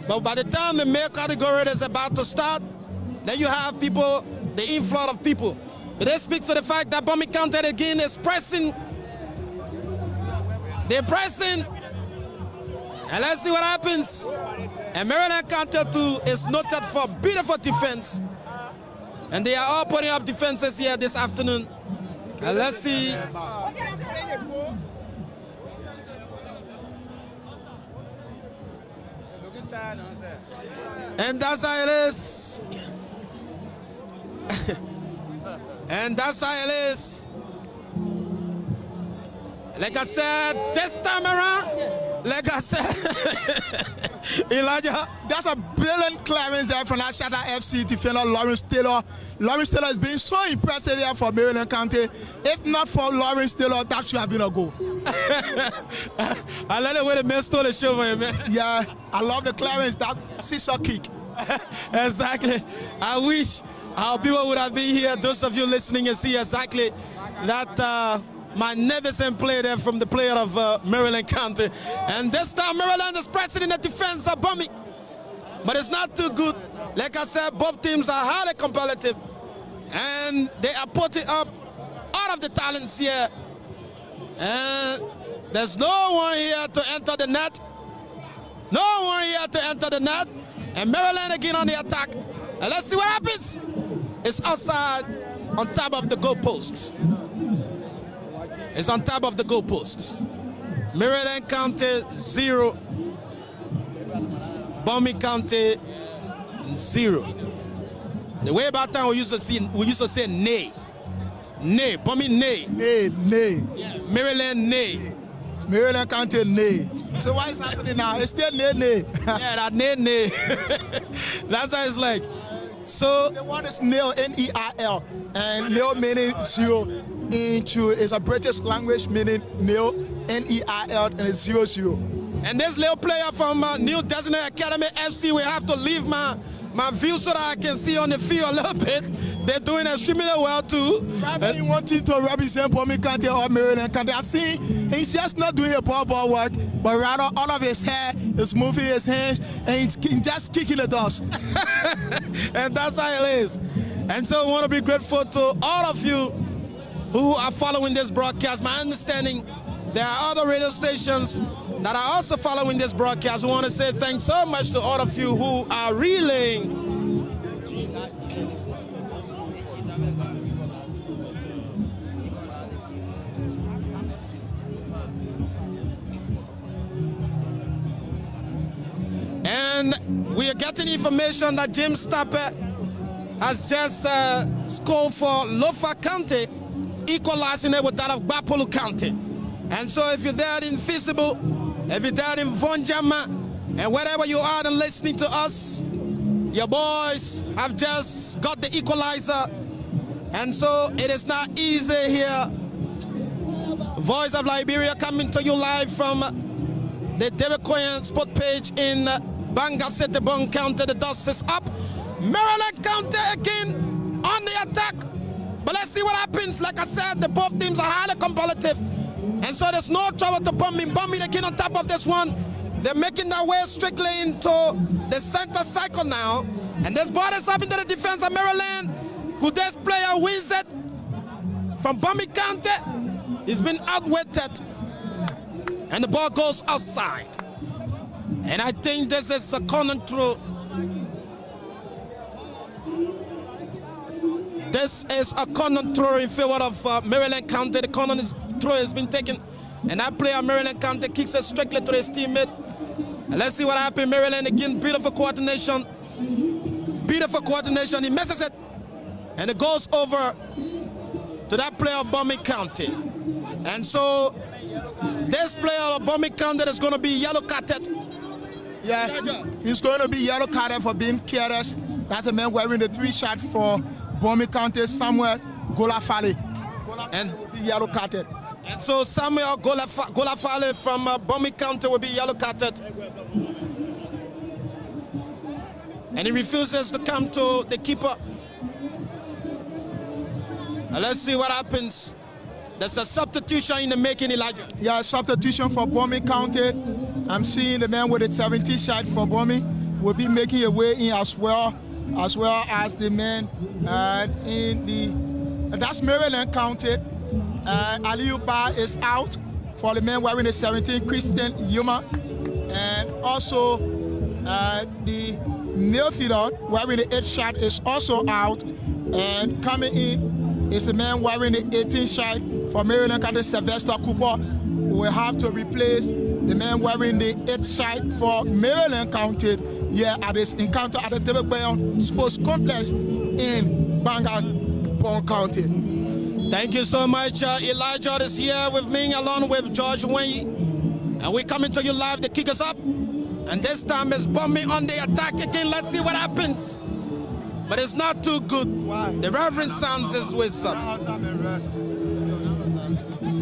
But by the time the male category is about to start, then you have people, the inflow of people. But this speaks to the fact that BOMI County again is pressing. They're pressing. And let's see what happens. And Maryland County too is noted for beautiful defense. And they are all putting up defenses here this afternoon. And let's see. And that's how it is. And that's how it is. Like I said, this time around, like I said, Elijah. That's a brilliant clearance there from that Shatter FC defender Lawrence Taylor. Lawrence Taylor has been so impressive here for Maryland County. If not for Lawrence Taylor, that should have been a goal. I love the way the man stole the show for him, man. Yeah, I love the clearance, that scissor kick. Exactly. I wish our people would have been here, those of you listening, and see exactly that magnificent play there from the player of Maryland County. And this time Maryland is pressing in the defense of BOMI. But it's not too good. Like I said, both teams are highly competitive. And they are putting up all of the talents here. And there's no one here to enter the net. No one here to enter the net. And Maryland again on the attack. And let's see what happens. It's outside on top of the goalposts. It's on top of the goalposts. Maryland County 0. BOMI County 0. The way back time we used to say nay. Nay. BOMI nay. Nay. Yeah. Maryland nay. Maryland County nay. So why is happening now? It's still nay. Yeah, that nay. That's how it's like. So The one is nil, N-E-I-L, and nil meaning 0 into is a British language meaning nil, N-E-I-L, and it's 0-0. and this little player from New Disney Academy FC, we have to leave my view so that I can see on the field a little bit. They're doing extremely well too. He wanted to represent BOMI County or Maryland County. I've seen he's just not doing a ball work, but rather all of his hair is moving his hands and he's just kicking the dust. And that's how it is. And so I want to be grateful to all of you who are following this broadcast. My understanding, there are other radio stations that are also following this broadcast. We want to say thanks so much to all of you who are relaying and we are getting information that James Tapper has just scored for Lofa County, equalizing it with that of Bapolu County. And so if you're there in Feasible, if you're there in Vonjama, and wherever you are and listening to us, your boys have just got the equalizer. And so it is not easy here. Voice of Liberia coming to you live from the David Koyan sport page in Banga City, Bon County. The dust is up. Maryland County again on the attack. But let's see what happens. Like I said, the both teams are highly competitive. And so there's no trouble to BOMI. BOMI again on top of this one. They're making their way strictly into the center cycle now. And this ball is up into the defense of Maryland. Could this player wins it from BOMI County? He's been outweighted. And the ball goes outside. And I think this is a corner throw. This is a corner throw in favor of Maryland County. The corner throw has been taken. And that player, Maryland County, kicks it strictly to his teammate. And let's see what happens. Maryland again, beautiful coordination. Beautiful coordination. He misses it. And it goes over to that player of BOMI County. And so this player of BOMI County is going to be yellow carded. Yeah, he's going to be yellow carded for being careless. That's the man wearing the 3 shot for BOMI County, Samuel Golafale. And will be yellow carded. And so Samuel Golafale from BOMI County will be yellow carded. And he refuses to come to the keeper. Now let's see what happens. There's a substitution in the making, Elijah. Yeah, substitution for BOMI County. I'm seeing the man with the 70 shot for BOMI will be making a way in as well as the man in the that's Maryland County. Aliu Ba is out for the man wearing the 17, Christian Yuma, and also the midfielder wearing the 8 shot is also out, and coming in is the man wearing the 18 shot for Maryland County, Sylvester Cooper. Will have to replace the man wearing the 8 shot for Maryland County here at this encounter at the David Koyan Sports Complex in Banga, Bon County. Thank you so much. Elijah is here with me along with George Wayne. And we're coming to you live. The kick is up. And this time it's BOMI on the attack again. Let's see what happens. But it's not too good. The Reverend sounds his whistle.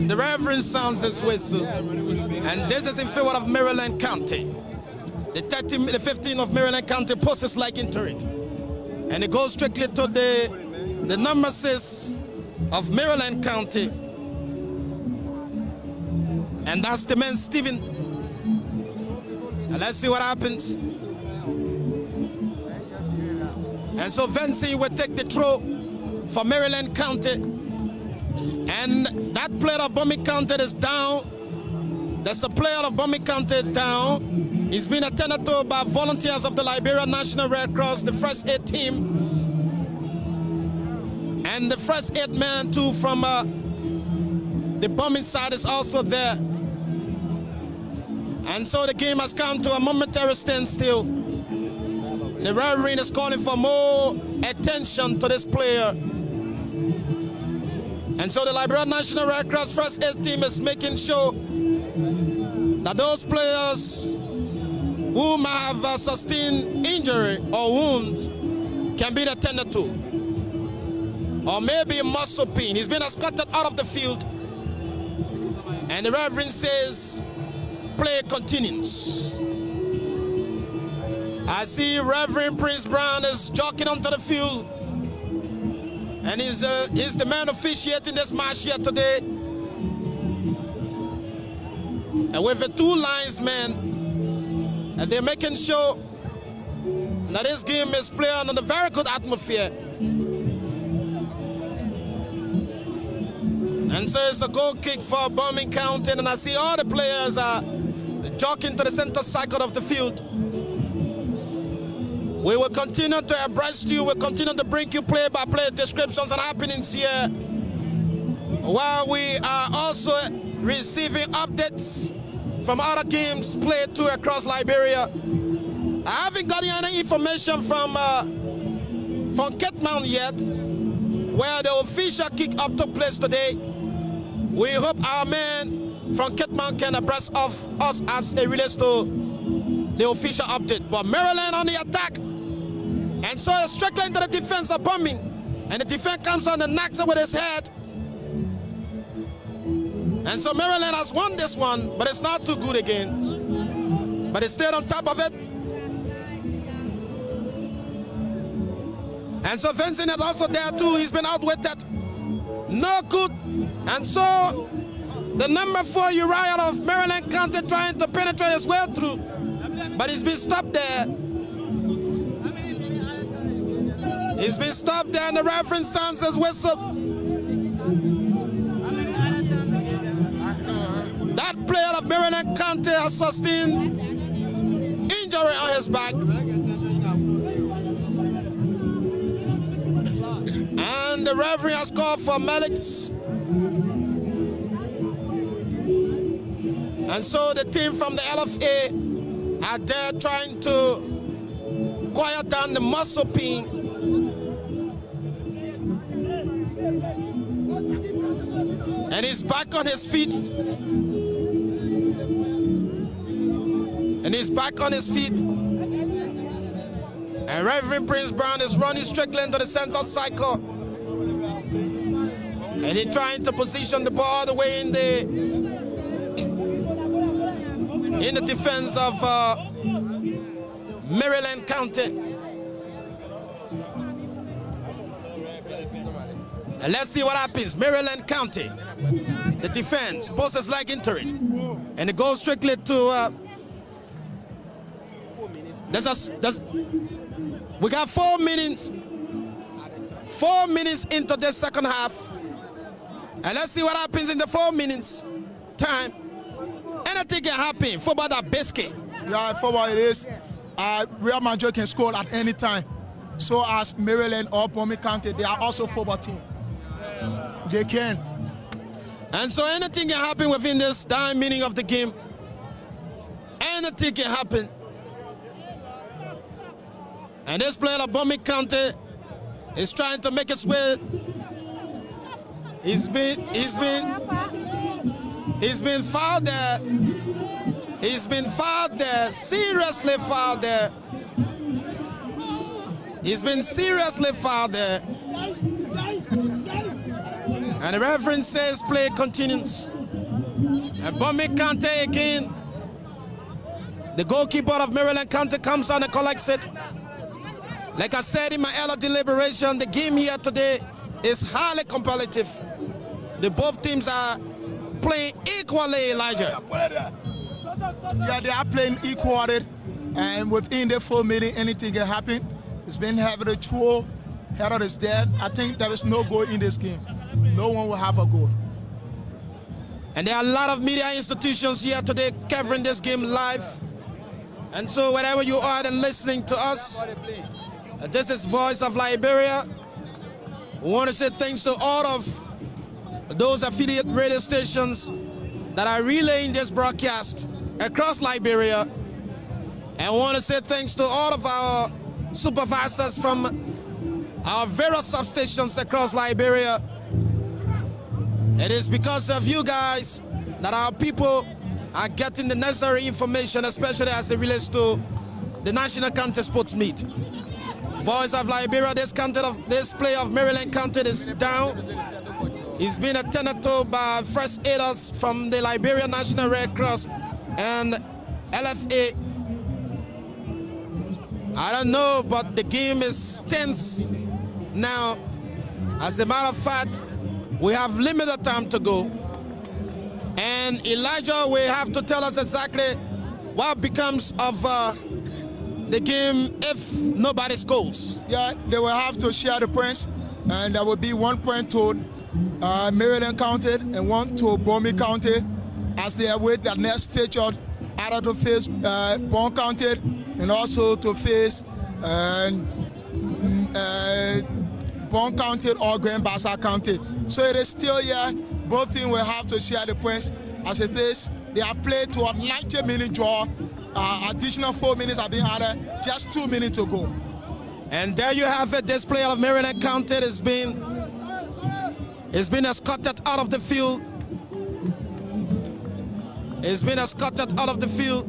The Reverend sounds his whistle. And this is in favor of Maryland County. The 15 of Maryland County posts like into it. And it goes strictly to the number 6 of Maryland County. And that's the man, Stephen. And let's see what happens. And so Vinci will take the throw for Maryland County. And that player of BOMI County is down. There's a player of BOMI County down. He's been attended to by volunteers of the Liberia National Red Cross, the first aid team. And the first aid man too from the bombing side is also there. And so the game has come to a momentary standstill. The referee is calling for more attention to this player. And so the Liberia National Red Cross first aid team is making sure that those players who might have sustained injury or wounds can be attended to. Or maybe a muscle pain. He's been escorted out of the field. And the referee says, play continues. I see Reverend Prince Brown is jogging onto the field. And he's the man officiating this match here today. And with the two linesmen, and they're making sure that this game is played under a very good atmosphere. And so it's a goal kick for BOMI County, and I see all the players are jogging to the center circle of the field. We will continue to abreast you. We'll continue to bring you play-by-play descriptions and happenings here, while we are also receiving updates from other games played too across Liberia. I haven't got any information from Cape Town yet, where the official kick-off took place today. We hope our man from Cape Town can abreast of us as it relates to the official update. But Maryland on the attack, and so it's strictly into the defense of BOMI, and the defense comes on the knocks it with his head. And so Maryland has won this one, but it's not too good again. But it stayed on top of it. And so Vincent is also there too. He's been outwitted. No good. And so the number 4 Uriah of Maryland County trying to penetrate his way through, but he's been stopped there. He's been stopped there, and the referee sounds his whistle. That player of Maryland County has sustained injury on his back. And the referee has called for medics. And so the team from the LFA are there trying to quiet down the muscle pain. And he's back on his feet. And he's back on his feet. And Reverend Prince Brown is running strictly into the center cycle. And he's trying to position the ball all the way in the defense of Maryland County. And let's see what happens. Maryland County, the defense, posts his leg into it. And it goes strictly to... we got 4 minutes. 4 minutes into the second half. And let's see what happens in the 4 minutes time. Anything can happen. Football that biscuit. Yeah, football it is. Real Madrid can score at any time. So as Maryland or BOMI County, they are also football team. They can. And so anything can happen within this time meaning of the game. Anything can happen. And this player of BOMI County is trying to make his way. He's been fouled there. He's been fouled there, seriously fouled there. He's been seriously fouled there. And the referee says play continues. And BOMI County again. The goalkeeper of Maryland County comes on and collects it. Like I said in my earlier deliberation, the game here today is highly competitive. The both teams are playing equally, Elijah. Yeah, they are playing equally, and within the 4 minutes, anything can happen. It's been having a throw, header is dead. I think there is no goal in this game. No one will have a goal. And there are a lot of media institutions here today covering this game live. And so wherever you are and listening to us, this is Voice of Liberia. We want to say thanks to all of those affiliate radio stations that are relaying this broadcast across Liberia. And we want to say thanks to all of our supervisors from our various substations across Liberia. It is because of you guys that our people are getting the necessary information, especially as it relates to the National County Sports Meet. Voice of Liberia, this player of Maryland County is down. He's been attended to by first aiders from the Liberia National Red Cross and LFA. I don't know, but the game is tense now. As a matter of fact, we have limited time to go. And Elijah will have to tell us exactly what becomes of the game if nobody scores. Yeah, they will have to share the points, and there will be 1 point to Maryland County and 1 to BOMI County as they await their next feature, either to face Bon County and also to face Bon County or Grand Bassa County. So it is still here. Both teams will have to share the points. As it is, they have played to a 90-minute draw. Additional 4 minutes have been added, just 2 minutes to go. And there you have it. This player of Maryland County has been escorted out of the field. He's been escorted out of the field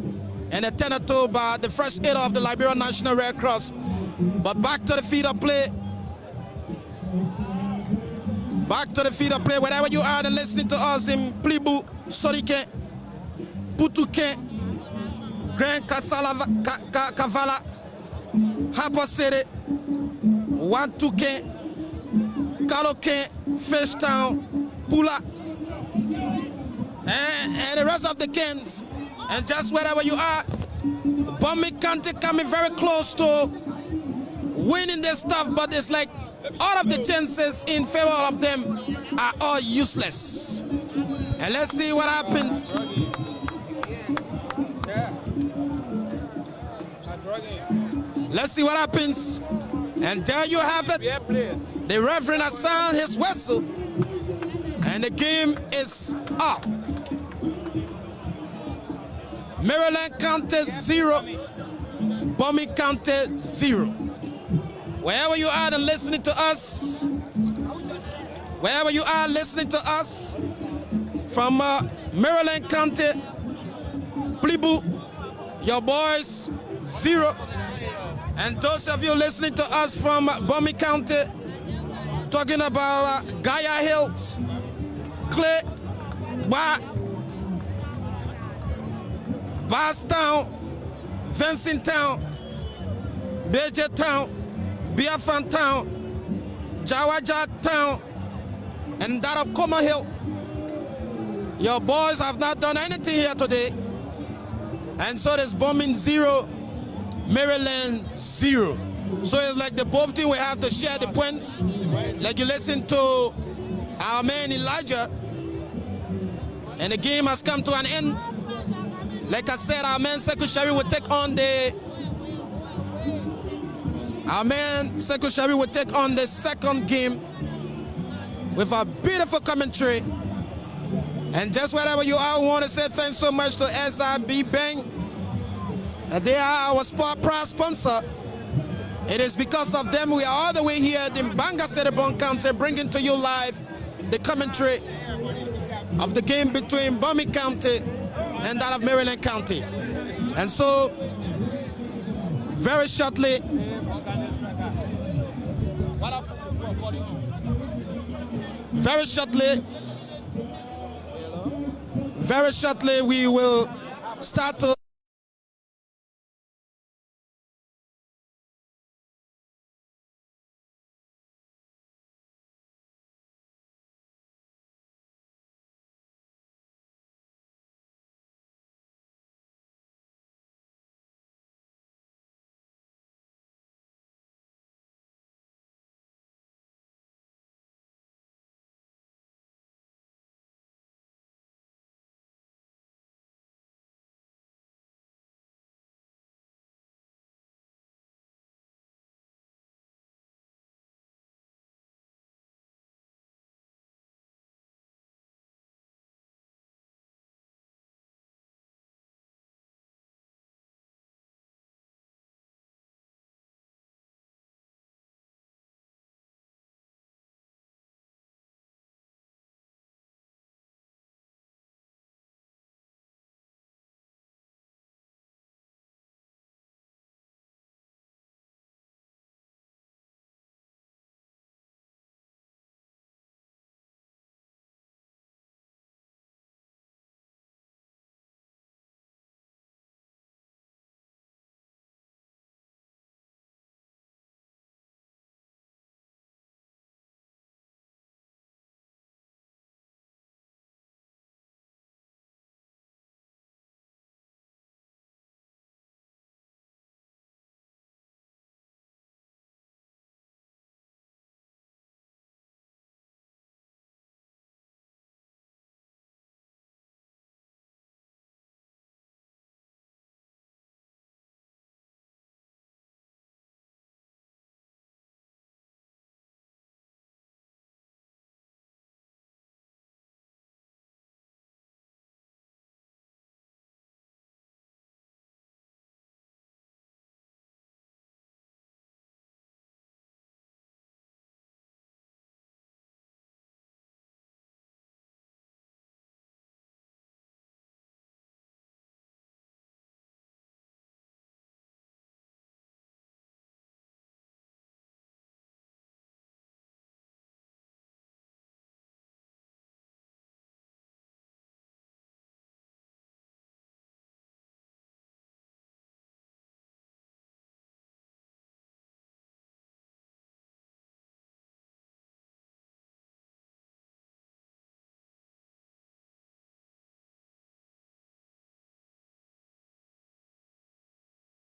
and attended to by the first aider of the Liberia National Red Cross. But back to the field of play. Back to the field of play. Wherever you are and listening to us in Plibu, Sorike, Putuke, Grand Kavala, Harper City, Wantuke, Kaloke, Fishtown, Pula, and the rest of the Kens. And just wherever you are, BOMI County coming very close to winning this stuff, but it's like all of the chances in favor of them are all useless. And let's see what happens. Let's see what happens. And there you have it. The Reverend has sounded his whistle. And the game is up. Maryland County 0. BOMI County 0. Wherever you are and listening to us, wherever you are listening to us from Maryland County, Plibu, your boys 0. And those of you listening to us from BOMI County, talking about Gaia Hills, Clay, Basstown, Vincent Town, Beja Town, Biafran Town, Jawaja Town, and that of Coma Hill. Your boys have not done anything here today. And so there's BOMI 0, Maryland 0. So it's like the both teams will have to share the points. Like you listen to our man Elijah, and the game has come to an end. Like I said, our man Secretary will take on the second game with a beautiful commentary. And just wherever you are, I want to say thanks so much to SIB Bank. They are our sport prize sponsor. It is because of them we are all the way here in Banga City, Bon County, bringing to you live the commentary of the game between BOMI County and that of Maryland County. And so, very shortly, we will start to